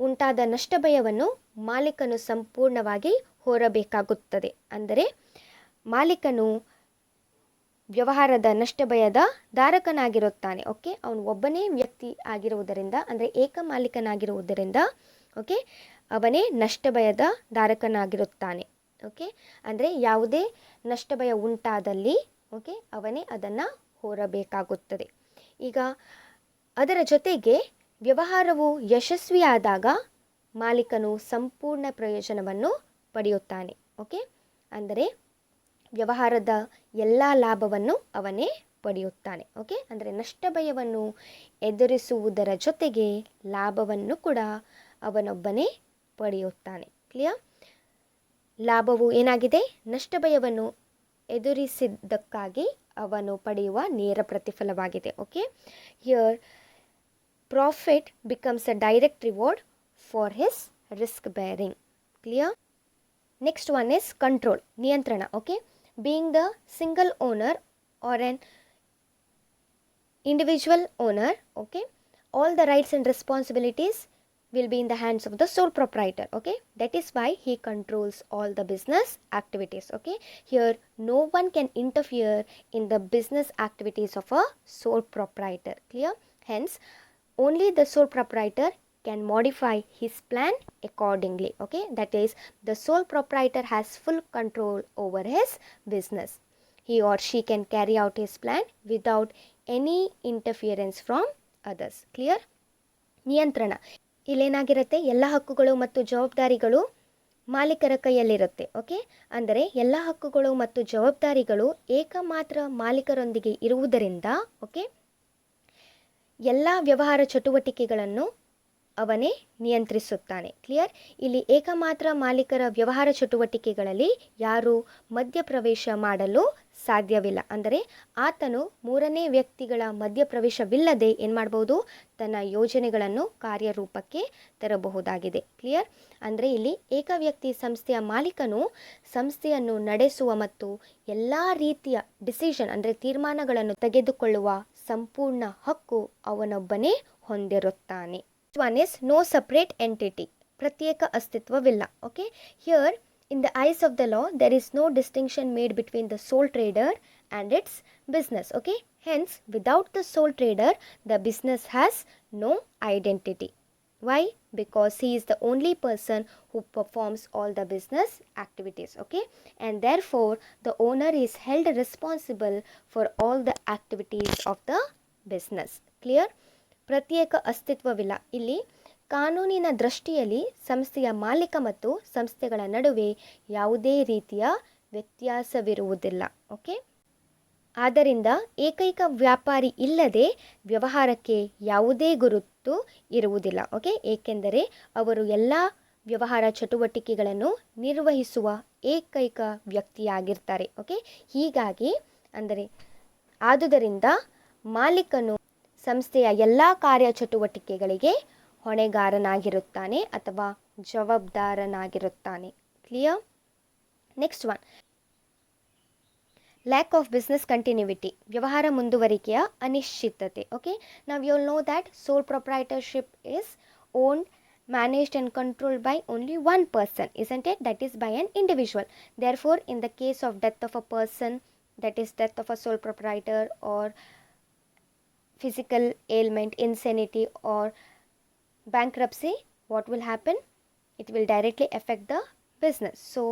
ಉಂಟಾದ ನಷ್ಟಭಯವನ್ನು ಮಾಲೀಕನು ಸಂಪೂರ್ಣವಾಗಿ ಹೊರಬೇಕಾಗುತ್ತದೆ. ಅಂದರೆ ಮಾಲೀಕನು ವ್ಯವಹಾರದ ನಷ್ಟಭಯದ ಧಾರಕನಾಗಿರುತ್ತಾನೆ. Okay, ಅವನು ಒಬ್ಬನೇ ವ್ಯಕ್ತಿ ಆಗಿರುವುದರಿಂದ ಅಂದರೆ ಏಕ ಮಾಲೀಕನಾಗಿರುವುದರಿಂದ ಓಕೆ ಅವನೇ ನಷ್ಟಭಯದ ಧಾರಕನಾಗಿರುತ್ತಾನೆ. ಓಕೆ, ಅಂದರೆ ಯಾವುದೇ ನಷ್ಟಭಯ ಉಂಟಾದಲ್ಲಿ ಓಕೆ ಅವನೇ ಅದನ್ನು ಹೊರಬೇಕಾಗುತ್ತದೆ. ಈಗ ಅದರ ಜೊತೆಗೆ ವ್ಯವಹಾರವು ಯಶಸ್ವಿಯಾದಾಗ ಮಾಲೀಕನು ಸಂಪೂರ್ಣ ಪ್ರಯೋಜನವನ್ನು ಪಡೆಯುತ್ತಾನೆ. ಓಕೆ, ಅಂದರೆ ವ್ಯವಹಾರದ ಎಲ್ಲ ಲಾಭವನ್ನು ಅವನೇ ಪಡೆಯುತ್ತಾನೆ. ಓಕೆ, ಅಂದರೆ ನಷ್ಟಭಯವನ್ನು ಎದುರಿಸುವುದರ ಜೊತೆಗೆ ಲಾಭವನ್ನು ಕೂಡ ಅವನೊಬ್ಬನೇ ಪಡೆಯುತ್ತಾನೆ. ಕ್ಲಿಯರ್? ಲಾಭವು ಏನಾಗಿದೆ? ನಷ್ಟಭಯವನ್ನು ಎದುರಿಸಿದ್ದಕ್ಕಾಗಿ ಅವನು ಪಡೆಯುವ ನೇರ ಪ್ರತಿಫಲವಾಗಿದೆ. Okay, here profit becomes a direct reward for his risk bearing. Clear? Next one is control, ನಿಯಂತ್ರಣ. Okay, being the single owner or an individual owner, okay, all the rights and responsibilities will be in the hands of the sole proprietor. Okay, that is why he controls all the business activities. Okay, here no one can interfere in the business activities of a sole proprietor. Clear? Hence only the sole proprietor can modify his plan accordingly. Okay, that is, the sole proprietor has full control over his business. He or she can carry out his plan without any interference from others. Clear? ನಿಯಂತ್ರಣ. ಇಲ್ಲೇನಾಗಿರುತ್ತೆ, ಎಲ್ಲ ಹಕ್ಕುಗಳು ಮತ್ತು ಜವಾಬ್ದಾರಿಗಳು ಮಾಲೀಕರ ಕೈಯಲ್ಲಿರುತ್ತೆ. Okay, ಅಂದರೆ ಎಲ್ಲ ಹಕ್ಕುಗಳು ಮತ್ತು ಜವಾಬ್ದಾರಿಗಳು ಏಕಮಾತ್ರ ಮಾಲೀಕರೊಂದಿಗೆ ಇರುವುದರಿಂದ ಓಕೆ ಎಲ್ಲ ವ್ಯವಹಾರ ಚಟುವಟಿಕೆಗಳನ್ನು ಅವನೇ ನಿಯಂತ್ರಿಸುತ್ತಾನೆ. ಕ್ಲಿಯರ್? ಇಲ್ಲಿ ಏಕಮಾತ್ರ ಮಾಲೀಕರ ವ್ಯವಹಾರ ಚಟುವಟಿಕೆಗಳಲ್ಲಿ ಯಾರೂ ಮಧ್ಯಪ್ರವೇಶ ಮಾಡಲು ಸಾಧ್ಯವಿಲ್ಲ. ಅಂದರೆ ಆತನು ಮೂರನೇ ವ್ಯಕ್ತಿಗಳ ಮಧ್ಯಪ್ರವೇಶವಿಲ್ಲದೆ ಏನು ಮಾಡ್ಬೋದು, ತನ್ನ ಯೋಜನೆಗಳನ್ನು ಕಾರ್ಯರೂಪಕ್ಕೆ ತರಬಹುದಾಗಿದೆ. ಕ್ಲಿಯರ್? ಅಂದರೆ ಇಲ್ಲಿ ಏಕವ್ಯಕ್ತಿ ಸಂಸ್ಥೆಯ ಮಾಲೀಕನು ಸಂಸ್ಥೆಯನ್ನು ನಡೆಸುವ ಮತ್ತು ಎಲ್ಲ ರೀತಿಯ ಡಿಸಿಷನ್ ಅಂದರೆ ತೀರ್ಮಾನಗಳನ್ನು ತೆಗೆದುಕೊಳ್ಳುವ ಸಂಪೂರ್ಣ ಹಕ್ಕು ಅವನೊಬ್ಬನೇ ಹೊಂದಿರುತ್ತಾನೆ. One is no separate entity. ಪ್ರತ್ಯೇಕ ಅಸ್ತಿತ್ವವಿಲ್ಲ. Okay, here in the eyes of the law there is no distinction made between the sole trader and its business. Okay, hence without the sole trader the business has no identity. Why? Because he is the only person who performs all the business activities. Okay, and therefore the owner is held responsible for all the activities of the business. Clear? ಪ್ರತ್ಯೇಕ ಅಸ್ತಿತ್ವವಿಲ್ಲ. ಇಲ್ಲಿ ಕಾನೂನಿನ ದೃಷ್ಟಿಯಲ್ಲಿ ಸಂಸ್ಥೆಯ ಮಾಲೀಕ ಮತ್ತು ಸಂಸ್ಥೆಗಳ ನಡುವೆ ಯಾವುದೇ ರೀತಿಯ ವ್ಯತ್ಯಾಸವಿರುವುದಿಲ್ಲ. ಓಕೆ, ಆದ್ದರಿಂದ ಏಕೈಕ ವ್ಯಾಪಾರಿ ಇಲ್ಲದೆ ವ್ಯವಹಾರಕ್ಕೆ ಯಾವುದೇ ಗುರುತು ಇರುವುದಿಲ್ಲ. ಓಕೆ, ಏಕೆಂದರೆ ಅವರು ಎಲ್ಲ ವ್ಯವಹಾರ ಚಟುವಟಿಕೆಗಳನ್ನು ನಿರ್ವಹಿಸುವ ಏಕೈಕ ವ್ಯಕ್ತಿಯಾಗಿರ್ತಾರೆ. ಓಕೆ, ಹೀಗಾಗಿ ಆದುದರಿಂದ ಮಾಲೀಕನು ಸಂಸ್ಥೆಯ ಎಲ್ಲ ಕಾರ್ಯಚಟುವಟಿಕೆಗಳಿಗೆ ಹೊಣೆಗಾರನಾಗಿರುತ್ತಾನೆ ಅಥವಾ ಜವಾಬ್ದಾರನಾಗಿರುತ್ತಾನೆ. Clear? Next one, lack of business continuity. ವ್ಯವಹಾರ ಮುಂದುವರಿಕೆಯ ಅನಿಶ್ಚಿತತೆ. ಓಕೆ, ನಾವು you know that sole proprietorship is owned, managed and controlled by only one person, isn't it? That is by an individual. Therefore, in the case of death of a person, that is death of a sole proprietor, or physical ailment, insanity or bankruptcy, what will happen? It will directly affect the business. So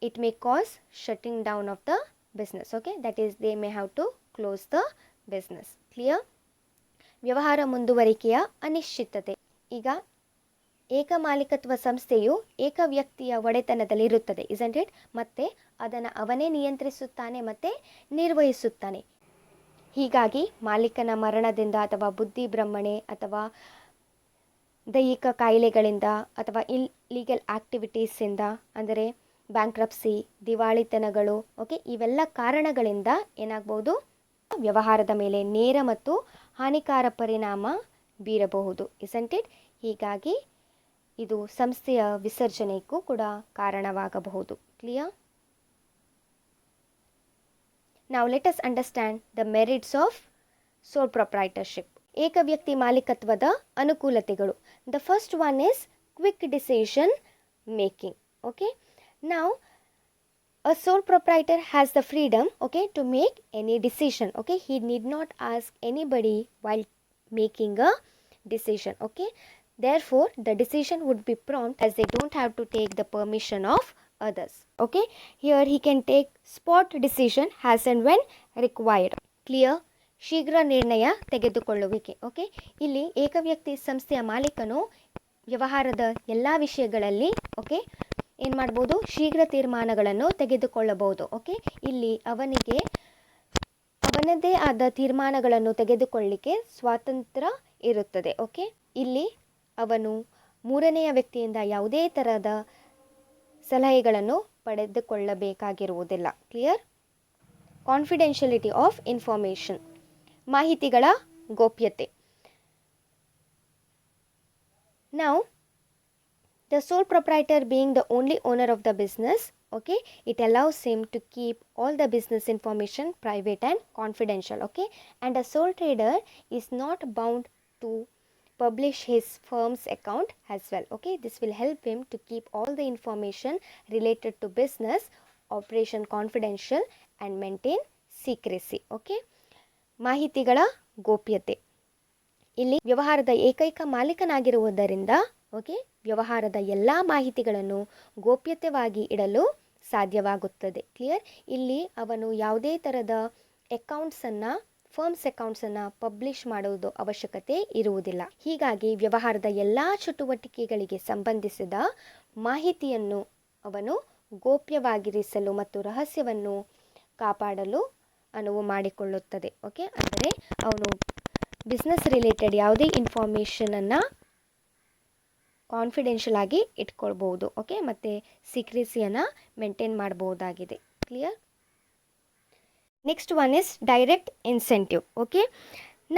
it may cause shutting down of the business. Okay, that is, they may have to close the business. Clear? ವ್ಯವಹಾರ ಮುಂದುವರಿಕೆಯ ಅನಿಶ್ಚಿತತೆ. ಈಗ ಏಕಮಾಲೀಕತ್ವ ಸಂಸ್ಥೆಯು ಏಕ ವ್ಯಕ್ತಿಯ ಒಡೆತನದಲ್ಲಿರುತ್ತದೆ, isn't it? ಮತ್ತೆ ಅದನ್ನು ಅವನೇ ನಿಯಂತ್ರಿಸುತ್ತಾನೆ ಮತ್ತು ನಿರ್ವಹಿಸುತ್ತಾನೆ. ಹೀಗಾಗಿ ಮಾಲೀಕನ ಮರಣದಿಂದ ಅಥವಾ ಬುದ್ಧಿ ಭ್ರಮಣೆ ಅಥವಾ ದೈಹಿಕ ಕಾಯಿಲೆಗಳಿಂದ ಅಥವಾ ಇಲ್ಲೀಗಲ್ ಆ್ಯಕ್ಟಿವಿಟೀಸಿಂದ, ಅಂದರೆ ಬ್ಯಾಂಕ್ರಪ್ಸಿ, ದಿವಾಳಿತನಗಳು, ಓಕೆ, ಇವೆಲ್ಲ ಕಾರಣಗಳಿಂದ ಏನಾಗ್ಬೋದು, ವ್ಯವಹಾರದ ಮೇಲೆ ನೇರ ಮತ್ತು ಹಾನಿಕಾರ ಪರಿಣಾಮ ಬೀರಬಹುದು, isn't it? ಹೀಗಾಗಿ ಇದು ಸಂಸ್ಥೆಯ ವಿಸರ್ಜನೆಗೂ ಕೂಡ ಕಾರಣವಾಗಬಹುದು. Clear? Now let us understand the merits of sole proprietorship. ಏಕವ್ಯಕ್ತಿ ಮಾಲೀಕತ್ವದ ಅನುಕೂಲತೆಗಳು. The first one is quick decision making. Okay, now a sole proprietor has the freedom, okay, to make any decision. Okay, he need not ask anybody while making a decision. Okay, therefore the decision would be prompt, as they don't have to take the permission of others. Okay, here he can take spot decision as and when required. Clear? ಶೀಘ್ರ ನಿರ್ಣಯ ತೆಗೆದುಕೊಳ್ಳುವಿಕೆ. Okay, ಇಲ್ಲಿ ಏಕವ್ಯಕ್ತಿ ಸಂಸ್ಥೆಯ ಮಾಲೀಕನು ವ್ಯವಹಾರದ ಎಲ್ಲ ವಿಷಯಗಳಲ್ಲಿ okay ಏನು ಮಾಡ್ಬೋದು, ಶೀಘ್ರ ತೀರ್ಮಾನಗಳನ್ನು ತೆಗೆದುಕೊಳ್ಳಬಹುದು. ಓಕೆ, ಇಲ್ಲಿ ಅವನದೇ ಆದ ತೀರ್ಮಾನಗಳನ್ನು ತೆಗೆದುಕೊಳ್ಳಲಿಕ್ಕೆ ಸ್ವಾತಂತ್ರ್ಯ ಇರುತ್ತದೆ. ಓಕೆ, ಇಲ್ಲಿ ಅವನು ಮೂರನೆಯ ವ್ಯಕ್ತಿಯಿಂದ ಯಾವುದೇ ಥರದ ಸಲಹೆಗಳನ್ನು ಪಡೆದುಕೊಳ್ಳಬೇಕಾಗಿರುವುದಿಲ್ಲ. ಕ್ಲಿಯರ್? Confidentiality of information. ಮಾಹಿತಿಗಳ ಗೋಪ್ಯತೆ. Now the sole proprietor being the only owner of the business, okay, it allows him to keep all the business information private and confidential. Okay, and a sole trader is not bound to publish his firm's account as well. Okay, this will help him to keep all the information related to business operation confidential and maintain secrecy. Okay, ಮಾಹಿತಿಗಳ ಗೋಪ್ಯತೆ. ಇಲ್ಲಿ ವ್ಯವಹಾರದ ಏಕೈಕ ಮಾಲೀಕನಾಗಿರುವುದರಿಂದ okay ವ್ಯವಹಾರದ ಎಲ್ಲ ಮಾಹಿತಿಗಳನ್ನು ಗೋಪ್ಯತೆವಾಗಿ ಇಡಲು ಸಾಧ್ಯವಾಗುತ್ತದೆ. Clear. ಇಲ್ಲಿ ಅವನು ಯಾವುದೇ ಥರದ ಫರ್ಮ್ಸ್ ಅಕೌಂಟ್ಸನ್ನು ಪಬ್ಲಿಷ್ ಮಾಡುವುದು ಅವಶ್ಯಕತೆ ಇರುವುದಿಲ್ಲ. ಹೀಗಾಗಿ ವ್ಯವಹಾರದ ಎಲ್ಲ ಚಟುವಟಿಕೆಗಳಿಗೆ ಸಂಬಂಧಿಸಿದ ಮಾಹಿತಿಯನ್ನು ಅವನು ಗೋಪ್ಯವಾಗಿರಿಸಲು ಮತ್ತು ರಹಸ್ಯವನ್ನು ಕಾಪಾಡಲು ಅನುವು ಮಾಡಿಕೊಳ್ಳುತ್ತದೆ. ಓಕೆ, ಅಂದರೆ ಅವನು ಬಿಸ್ನೆಸ್ ರಿಲೇಟೆಡ್ ಯಾವುದೇ ಇನ್ಫಾರ್ಮೇಷನನ್ನು ಕಾನ್ಫಿಡೆನ್ಷಿಯಲ್ ಆಗಿ ಇಟ್ಕೊಳ್ಬೋದು. ಓಕೆ, ಮತ್ತು ಸೀಕ್ರೆಸಿಯನ್ನು ಮೇಂಟೈನ್ ಮಾಡ್ಬೋದಾಗಿದೆ. Clear. Next one is direct incentive. Okay,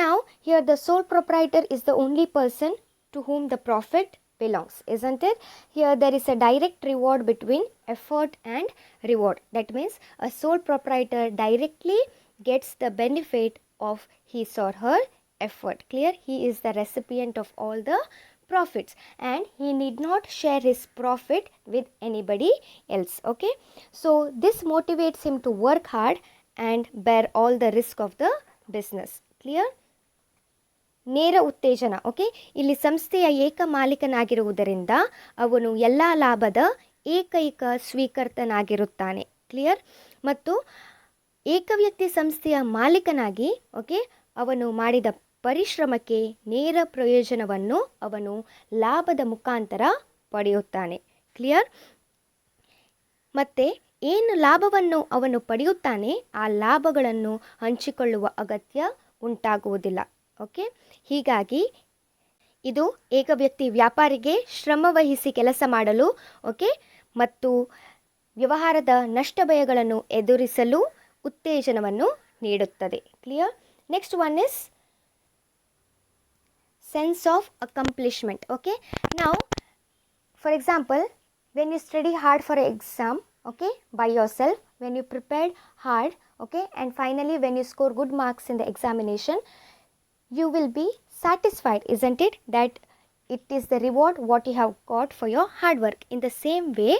ನಾವು here the sole proprietor is the only person to whom the profit belongs, isn't it? Here there is a direct reward between effort and reward. That means a sole proprietor directly gets the benefit of his or her effort. Clear. He is the recipient of all the profits and he need not share his profit with anybody else. Okay, so this motivates him to work hard and bear all the risk of the business. Clear. ನೇರ ಉತ್ತೇಜನ. Okay, ಇಲ್ಲಿ ಸಂಸ್ಥೆಯ ಏಕ ಮಾಲೀಕನಾಗಿರುವುದರಿಂದ ಅವನು ಎಲ್ಲ ಲಾಭದ ಏಕೈಕ ಸ್ವೀಕರ್ತನಾಗಿರುತ್ತಾನೆ. Clear. ಮತ್ತು ಏಕವ್ಯಕ್ತಿ ಸಂಸ್ಥೆಯ ಮಾಲೀಕನಾಗಿ ಓಕೆ ಅವನು ಮಾಡಿದ ಪರಿಶ್ರಮಕ್ಕೆ ನೇರ ಪ್ರಯೋಜನವನ್ನು ಅವನು ಲಾಭದ ಮುಖಾಂತರ ಪಡೆಯುತ್ತಾನೆ. ಕ್ಲಿಯರ್. ಮತ್ತು ಏನು ಲಾಭವನ್ನು ಅವನು ಪಡೆಯುತ್ತಾನೆ ಆ ಲಾಭಗಳನ್ನು ಹಂಚಿಕೊಳ್ಳುವ ಅಗತ್ಯ ಉಂಟಾಗುವುದಿಲ್ಲ. ಓಕೆ, ಹೀಗಾಗಿ ಇದು ಏಕವ್ಯಕ್ತಿ ವ್ಯಾಪಾರಿಗೆ ಶ್ರಮವಹಿಸಿ ಕೆಲಸ ಮಾಡಲು ಓಕೆ ಮತ್ತು ವ್ಯವಹಾರದ ನಷ್ಟ ಭಯಗಳನ್ನು ಎದುರಿಸಲು ಉತ್ತೇಜನವನ್ನು ನೀಡುತ್ತದೆ. Clear. Next one is sense of accomplishment. Okay, now for example when you study hard for an exam okay by yourself, when you prepared hard okay and finally when you score good marks in the examination, you will be satisfied, isn't it, that it is the reward what you have got for your hard work. In the same way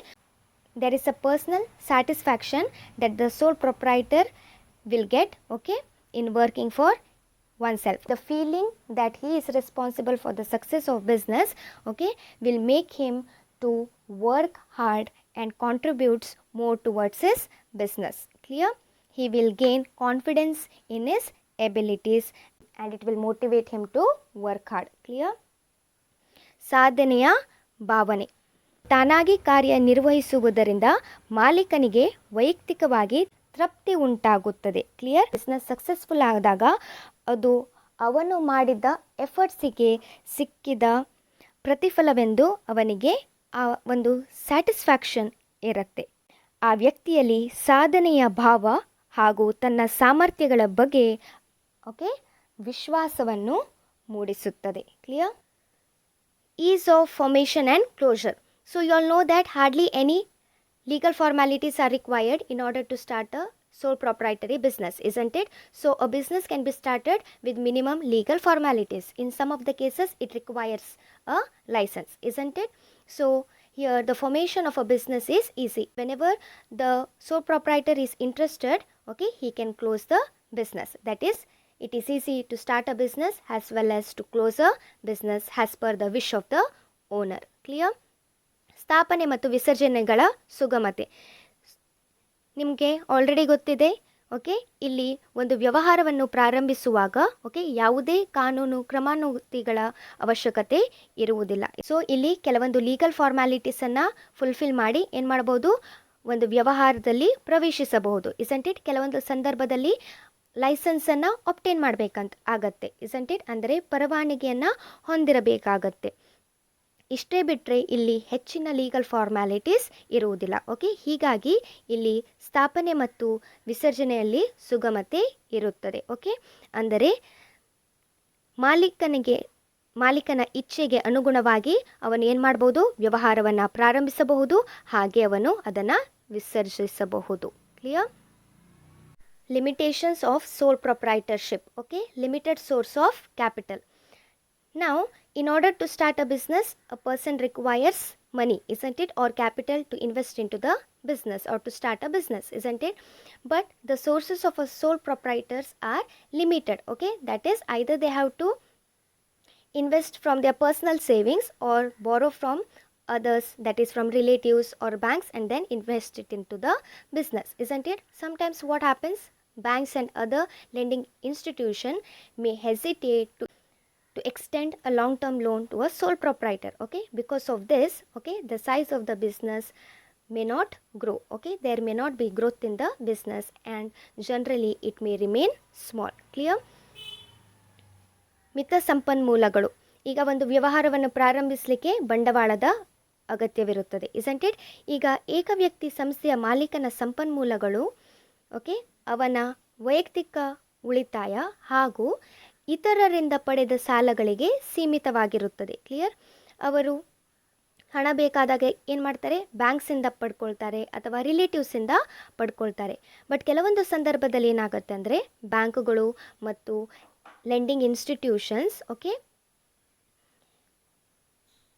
there is a personal satisfaction that the sole proprietor will get okay in working for oneself. The feeling that he is responsible for the success of business okay will make him to work hard and contributes more towards his business. Clear. He will gain confidence in his abilities and it will motivate him to work hard. Clear. ಸಾಧನೆಯ ಭಾವನೆ. ತಾನಾಗಿ ಕಾರ್ಯನಿರ್ವಹಿಸುವುದರಿಂದ ಮಾಲೀಕನಿಗೆ ವೈಯಕ್ತಿಕವಾಗಿ ತೃಪ್ತಿ ಉಂಟಾಗುತ್ತದೆ. Clear. Business successful ಆದಾಗ ಅದು ಅವನು ಮಾಡಿದ ಎಫರ್ಟ್ಸಿಗೆ ಸಿಕ್ಕಿದ ಪ್ರತಿಫಲವೆಂದು ಅವನಿಗೆ ಆ ಒಂದು ಸ್ಯಾಟಿಸ್ಫ್ಯಾಕ್ಷನ್ ಇರುತ್ತೆ. ಆ ವ್ಯಕ್ತಿಯಲ್ಲಿ ಸಾಧನೆಯ ಭಾವ ಹಾಗೂ ತನ್ನ ಸಾಮರ್ಥ್ಯಗಳ ಬಗ್ಗೆ ಓಕೆ ವಿಶ್ವಾಸವನ್ನು ಮೂಡಿಸುತ್ತದೆ. Clear. Ease of formation and closure. So you all know that hardly any legal formalities are required in order to start a sole proprietary business, isn't it? So a business can be started with minimum legal formalities. In some of the cases it requires a license, isn't it? So here the formation of a business is easy. Whenever the sole proprietor is interested okay he can close the business. That is, it is easy to start a business as well as to close a business as per the wish of the owner. Clear. ಸ್ಥಾಪನೆ ಮತ್ತು ವಿಸರ್ಜನೆಗಳ ಸುಗಮತೆ. ನಿಮಗೆ already ಗೊತ್ತಿದೆ okay ಇಲ್ಲಿ ಒಂದು ವ್ಯವಹಾರವನ್ನು ಪ್ರಾರಂಭಿಸುವಾಗ okay ಯಾವುದೇ ಕಾನೂನು ಕ್ರಮಾನುಗತಿಗಳ ಅವಶ್ಯಕತೆ ಇರುವುದಿಲ್ಲ. ಸೊ ಇಲ್ಲಿ ಕೆಲವೊಂದು ಲೀಗಲ್ ಫಾರ್ಮ್ಯಾಲಿಟೀಸನ್ನು ಫುಲ್ಫಿಲ್ ಮಾಡಿ ಏನು ಮಾಡ್ಬೋದು, ಒಂದು ವ್ಯವಹಾರದಲ್ಲಿ ಪ್ರವೇಶಿಸಬಹುದು. Isn't it. ಕೆಲವೊಂದು ಸಂದರ್ಭದಲ್ಲಿ ಲೈಸೆನ್ಸನ್ನು ಒಬ್ಟೇನ್ ಮಾಡಬೇಕಂತ ಆಗತ್ತೆ. Isn't it. ಅಂದರೆ ಪರವಾನಗಿಯನ್ನು ಹೊಂದಿರಬೇಕಾಗತ್ತೆ. ಇಷ್ಟೇ ಬಿಟ್ಟರೆ ಇಲ್ಲಿ ಹೆಚ್ಚಿನ ಲೀಗಲ್ ಫಾರ್ಮ್ಯಾಲಿಟೀಸ್ ಇರುವುದಿಲ್ಲ. ಓಕೆ, ಹೀಗಾಗಿ ಇಲ್ಲಿ ಸ್ಥಾಪನೆ ಮತ್ತು ವಿಸರ್ಜನೆಯಲ್ಲಿ ಸುಗಮತೆ ಇರುತ್ತದೆ. ಓಕೆ, ಅಂದರೆ ಮಾಲೀಕನ ಇಚ್ಛೆಗೆ ಅನುಗುಣವಾಗಿ ಅವನು ಏನು ಮಾಡ್ಬೋದು, ವ್ಯವಹಾರವನ್ನು ಪ್ರಾರಂಭಿಸಬಹುದು, ಹಾಗೆ ಅವನು ಅದನ್ನು ವಿಸರ್ಜಿಸಬಹುದು. Clear. Limitations of sole proprietorship. Okay, limited source of capital. ನಾವು In order to start a business, a person requires money, isn't it, or capital to invest into the business or to start a business, isn't it? But the sources of a sole proprietors are limited. Okay, that is, either they have to invest from their personal savings or borrow from others, that is from relatives or banks, and then invest it into the business, isn't it? Sometimes what happens, banks and other lending institution may hesitate to extend a long term loan to a sole proprietor. Okay, because of this, okay, the size of the business may not grow. Okay, there may not be growth in the business, and generally it may remain small. Clear? ಮಿತ ಸಂಪನ್ಮೂಲಗಳು. ಈಗ ಒಂದು ವ್ಯವಹಾರವನ್ನು ಪ್ರಾರಂಭಿಸಲಿಕ್ಕೆ ಬಂಡವಾಳದ ಅಗತ್ಯವಿರುತ್ತದೆ, isn't it? ಈಗ ಏಕವ್ಯಕ್ತಿ ಸಂಸ್ಥೆಯ ಮಾಲೀಕನ ಸಂಪನ್ಮೂಲಗಳು, ಓಕೆ, ಅವನ ವೈಯಕ್ತಿಕ ಉಳಿತಾಯ ಹಾಗೂ ಇತರರಿಂದ ಪಡೆದ ಸಾಲಗಳಿಗೆ ಸೀಮಿತವಾಗಿರುತ್ತದೆ. ಕ್ಲಿಯರ್? ಅವರು ಹಣ ಬೇಕಾದಾಗ ಏನು ಮಾಡ್ತಾರೆ, ಬ್ಯಾಂಕ್ಸಿಂದ ಪಡ್ಕೊಳ್ತಾರೆ ಅಥವಾ ರಿಲೇಟಿವ್ಸಿಂದ ಪಡ್ಕೊಳ್ತಾರೆ. ಬಟ್ ಕೆಲವೊಂದು ಸಂದರ್ಭದಲ್ಲಿ ಏನಾಗುತ್ತೆ ಅಂದರೆ, ಬ್ಯಾಂಕುಗಳು ಮತ್ತು ಲೆಂಡಿಂಗ್ ಇನ್ಸ್ಟಿಟ್ಯೂಷನ್ಸ್, ಓಕೆ,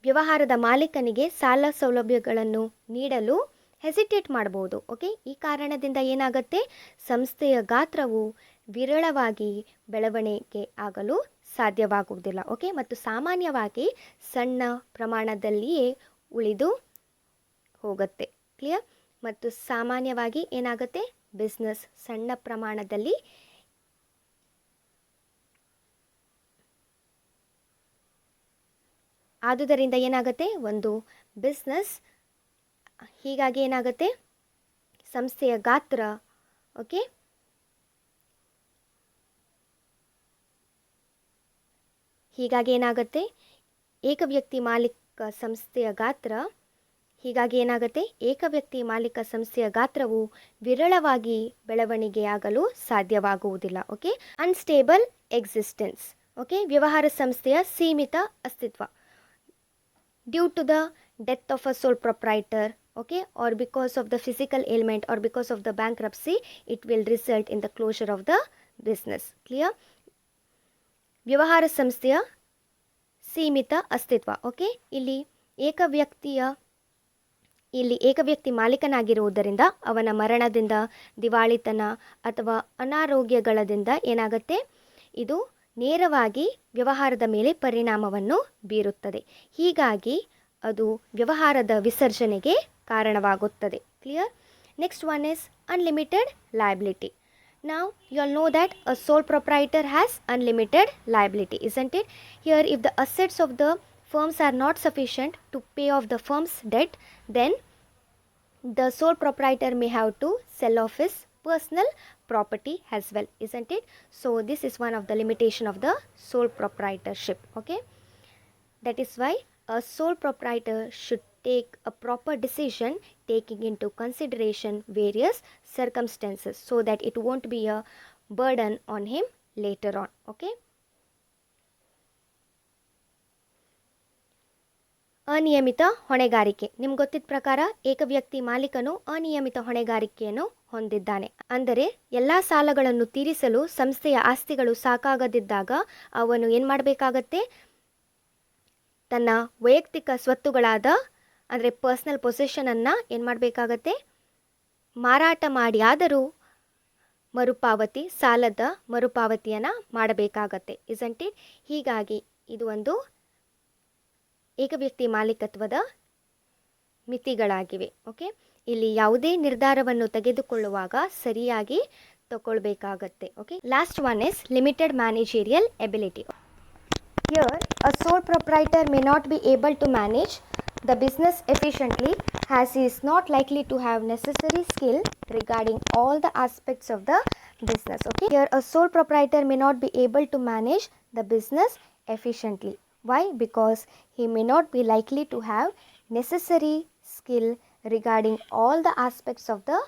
ವ್ಯವಹಾರದ ಮಾಲೀಕನಿಗೆ ಸಾಲ ಸೌಲಭ್ಯಗಳನ್ನು ನೀಡಲು ಹೆಸಿಟೇಟ್ ಮಾಡಬಹುದು. ಓಕೆ, ಈ ಕಾರಣದಿಂದ ಏನಾಗುತ್ತೆ, ಸಂಸ್ಥೆಯ ಗಾತ್ರವು ವಿರಳವಾಗಿ ಬೆಳವಣಿಗೆ ಆಗಲು ಸಾಧ್ಯವಾಗುವುದಿಲ್ಲ. ಓಕೆ, ಮತ್ತು ಸಾಮಾನ್ಯವಾಗಿ ಸಣ್ಣ ಪ್ರಮಾಣದಲ್ಲಿಯೇ ಉಳಿದು ಹೋಗುತ್ತೆ. ಕ್ಲಿಯರ್? ಮತ್ತು ಸಾಮಾನ್ಯವಾಗಿ ಏನಾಗುತ್ತೆ, ಬಿಸ್ನೆಸ್ ಸಣ್ಣ ಪ್ರಮಾಣದಲ್ಲಿ ಆದುದರಿಂದ ಏನಾಗುತ್ತೆ, ಒಂದು ಬಿಸ್ನೆಸ್, ಹೀಗಾಗಿ ಏನಾಗುತ್ತೆ, ಸಂಸ್ಥೆಯ ಗಾತ್ರ, ಓಕೆ, ಹೀಗಾಗಿ ಏನಾಗುತ್ತೆ, ಏಕವ್ಯಕ್ತಿ ಮಾಲೀಕ ಸಂಸ್ಥೆಯ ಗಾತ್ರ, ಹೀಗಾಗಿ ಏನಾಗುತ್ತೆ, ಏಕವ್ಯಕ್ತಿ ಮಾಲೀಕ ಸಂಸ್ಥೆಯ ಗಾತ್ರವು ವಿರಳವಾಗಿ ಬೆಳವಣಿಗೆಯಾಗಲು ಸಾಧ್ಯವಾಗುವುದಿಲ್ಲ. Okay, unstable existence. ಓಕೆ, ವ್ಯವಹಾರ ಸಂಸ್ಥೆಯ ಸೀಮಿತ ಅಸ್ತಿತ್ವ. Due to the death of a sole proprietor, okay, or because of the physical ailment or because of the bankruptcy, it will result in the closure of the business. Clear? ವ್ಯವಹಾರ ಸಂಸ್ಥೆಯ ಸೀಮಿತ ಅಸ್ತಿತ್ವ. Okay, ಇಲ್ಲಿ ಏಕವ್ಯಕ್ತಿ ಮಾಲೀಕನಾಗಿರುವುದರಿಂದ ಅವನ ಮರಣದಿಂದ, ದಿವಾಳಿತನ ಅಥವಾ ಅನಾರೋಗ್ಯಗಳದಿಂದ ಏನಾಗುತ್ತೆ, ಇದು ನೇರವಾಗಿ ವ್ಯವಹಾರದ ಮೇಲೆ ಪರಿಣಾಮವನ್ನು ಬೀರುತ್ತದೆ. ಹೀಗಾಗಿ ಅದು ವ್ಯವಹಾರದ ವಿಸರ್ಜನೆಗೆ ಕಾರಣವಾಗುತ್ತದೆ. Clear? Next one is unlimited liability. Now you all know that a sole proprietor has unlimited liability, isn't it? Here, if the assets of the firms are not sufficient to pay off the firm's debt, then the sole proprietor may have to sell off his personal property as well, isn't it? So this is one of the limitation of the sole proprietorship. Okay, that is why a sole proprietor should take a proper decision taking into consideration various circumstances so that it won't be a burden on him later on. Okay, ಅನಿಯಮಿತ ಹೊಣೆಗಾರಿಕೆ. ನಿಮ್ಗೆ ಗೊತ್ತಿದ್ದ ಪ್ರಕಾರ ಏಕವ್ಯಕ್ತಿ ಮಾಲೀಕನು ಅನಿಯಮಿತ ಹೊಣೆಗಾರಿಕೆಯನ್ನು ಹೊಂದಿದ್ದಾನೆ. ಅಂದರೆ ಎಲ್ಲ ಸಾಲಗಳನ್ನು ತೀರಿಸಲು ಸಂಸ್ಥೆಯ ಆಸ್ತಿಗಳು ಸಾಕಾಗದಿದ್ದಾಗ ಅವನು ಏನು ಮಾಡಬೇಕಾಗತ್ತೆ, ತನ್ನ ವೈಯಕ್ತಿಕ ಸ್ವತ್ತುಗಳಾದ ಅಂದರೆ ಪರ್ಸ್ನಲ್ ಪೊಸೆಷನನ್ನು ಏನು ಮಾಡಬೇಕಾಗತ್ತೆ, ಮಾರಾಟ ಮಾಡಿ ಆದರೂ ಸಾಲದ ಮರುಪಾವತಿಯನ್ನು ಮಾಡಬೇಕಾಗತ್ತೆ, ಇಸಂಟ್ ಇಟ್? ಹೀಗಾಗಿ ಇದು ಒಂದು ಏಕವ್ಯಕ್ತಿ ಮಾಲೀಕತ್ವದ ಮಿತಿಗಳಾಗಿವೆ. ಓಕೆ, ಇಲ್ಲಿ ಯಾವುದೇ ನಿರ್ಧಾರವನ್ನು ತೆಗೆದುಕೊಳ್ಳುವಾಗ ಸರಿಯಾಗಿ ತಗೊಳ್ಬೇಕಾಗತ್ತೆ. Okay, last one is limited managerial ability. Here, a sole proprietor may not be able to manage the business efficiently as he is not likely to have necessary skill regarding all the aspects of the business. Okay, here a sole proprietor may not be able to manage the business efficiently. Why? Because he may not be likely to have necessary skill regarding all the aspects of the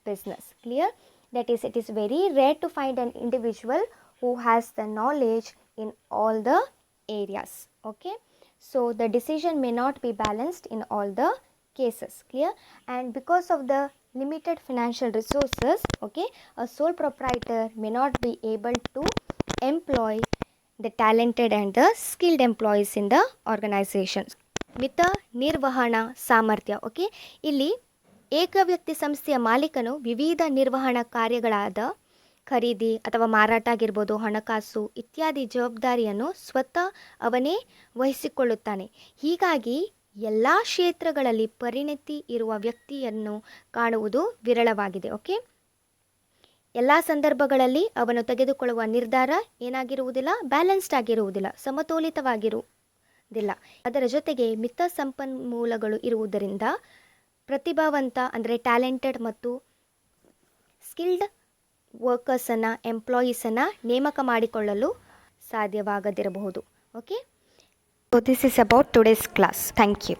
business. Clear? That is, it is very rare to find an individual who has the knowledge in all the areas. Okay, so the decision may not be balanced in all the cases. Clear? And because of the limited financial resources, okay, a sole proprietor may not be able to employ the talented and the skilled employees in the organisations. ಮಿತ ನಿರ್ವಹಣಾ ಸಾಮರ್ಥ್ಯ. Okay, ಇಲ್ಲಿ ಏಕವ್ಯಕ್ತಿ ಸಂಸ್ಥೆಯ ಮಾಲೀಕನು ವಿವಿಧ ನಿರ್ವಹಣಾ ಕಾರ್ಯಗಳಾದ ಖರೀದಿ ಅಥವಾ ಮಾರಾಟ ಆಗಿರ್ಬೋದು, ಹಣಕಾಸು ಇತ್ಯಾದಿ ಜವಾಬ್ದಾರಿಯನ್ನು ಸ್ವತಃ ಅವನೇ ವಹಿಸಿಕೊಳ್ಳುತ್ತಾನೆ. ಹೀಗಾಗಿ ಎಲ್ಲ ಕ್ಷೇತ್ರಗಳಲ್ಲಿ ಪರಿಣತಿ ಇರುವ ವ್ಯಕ್ತಿಯನ್ನು ಕಾಣುವುದು ವಿರಳವಾಗಿದೆ. ಓಕೆ, ಎಲ್ಲ ಸಂದರ್ಭಗಳಲ್ಲಿ ಅವನು ತೆಗೆದುಕೊಳ್ಳುವ ನಿರ್ಧಾರ ಏನಾಗಿರುವುದಿಲ್ಲ, ಬ್ಯಾಲೆನ್ಸ್ಡ್ ಆಗಿರುವುದಿಲ್ಲ, ಸಮತೋಲಿತವಾಗಿರುವುದಿಲ್ಲ. ಅದರ ಜೊತೆಗೆ ಮಿತ ಸಂಪನ್ಮೂಲಗಳು ಇರುವುದರಿಂದ ಪ್ರತಿಭಾವಂತ ಅಂದರೆ ಟ್ಯಾಲೆಂಟೆಡ್ ಮತ್ತು ಸ್ಕಿಲ್ಡ್ ವರ್ಕರ್ಸನ್ನು, ಎಂಪ್ಲಾಯೀಸನ್ನು ನೇಮಕ ಮಾಡಿಕೊಳ್ಳಲು ಸಾಧ್ಯವಾಗದಿರಬಹುದು. Okay, so this is about today's class. Thank you.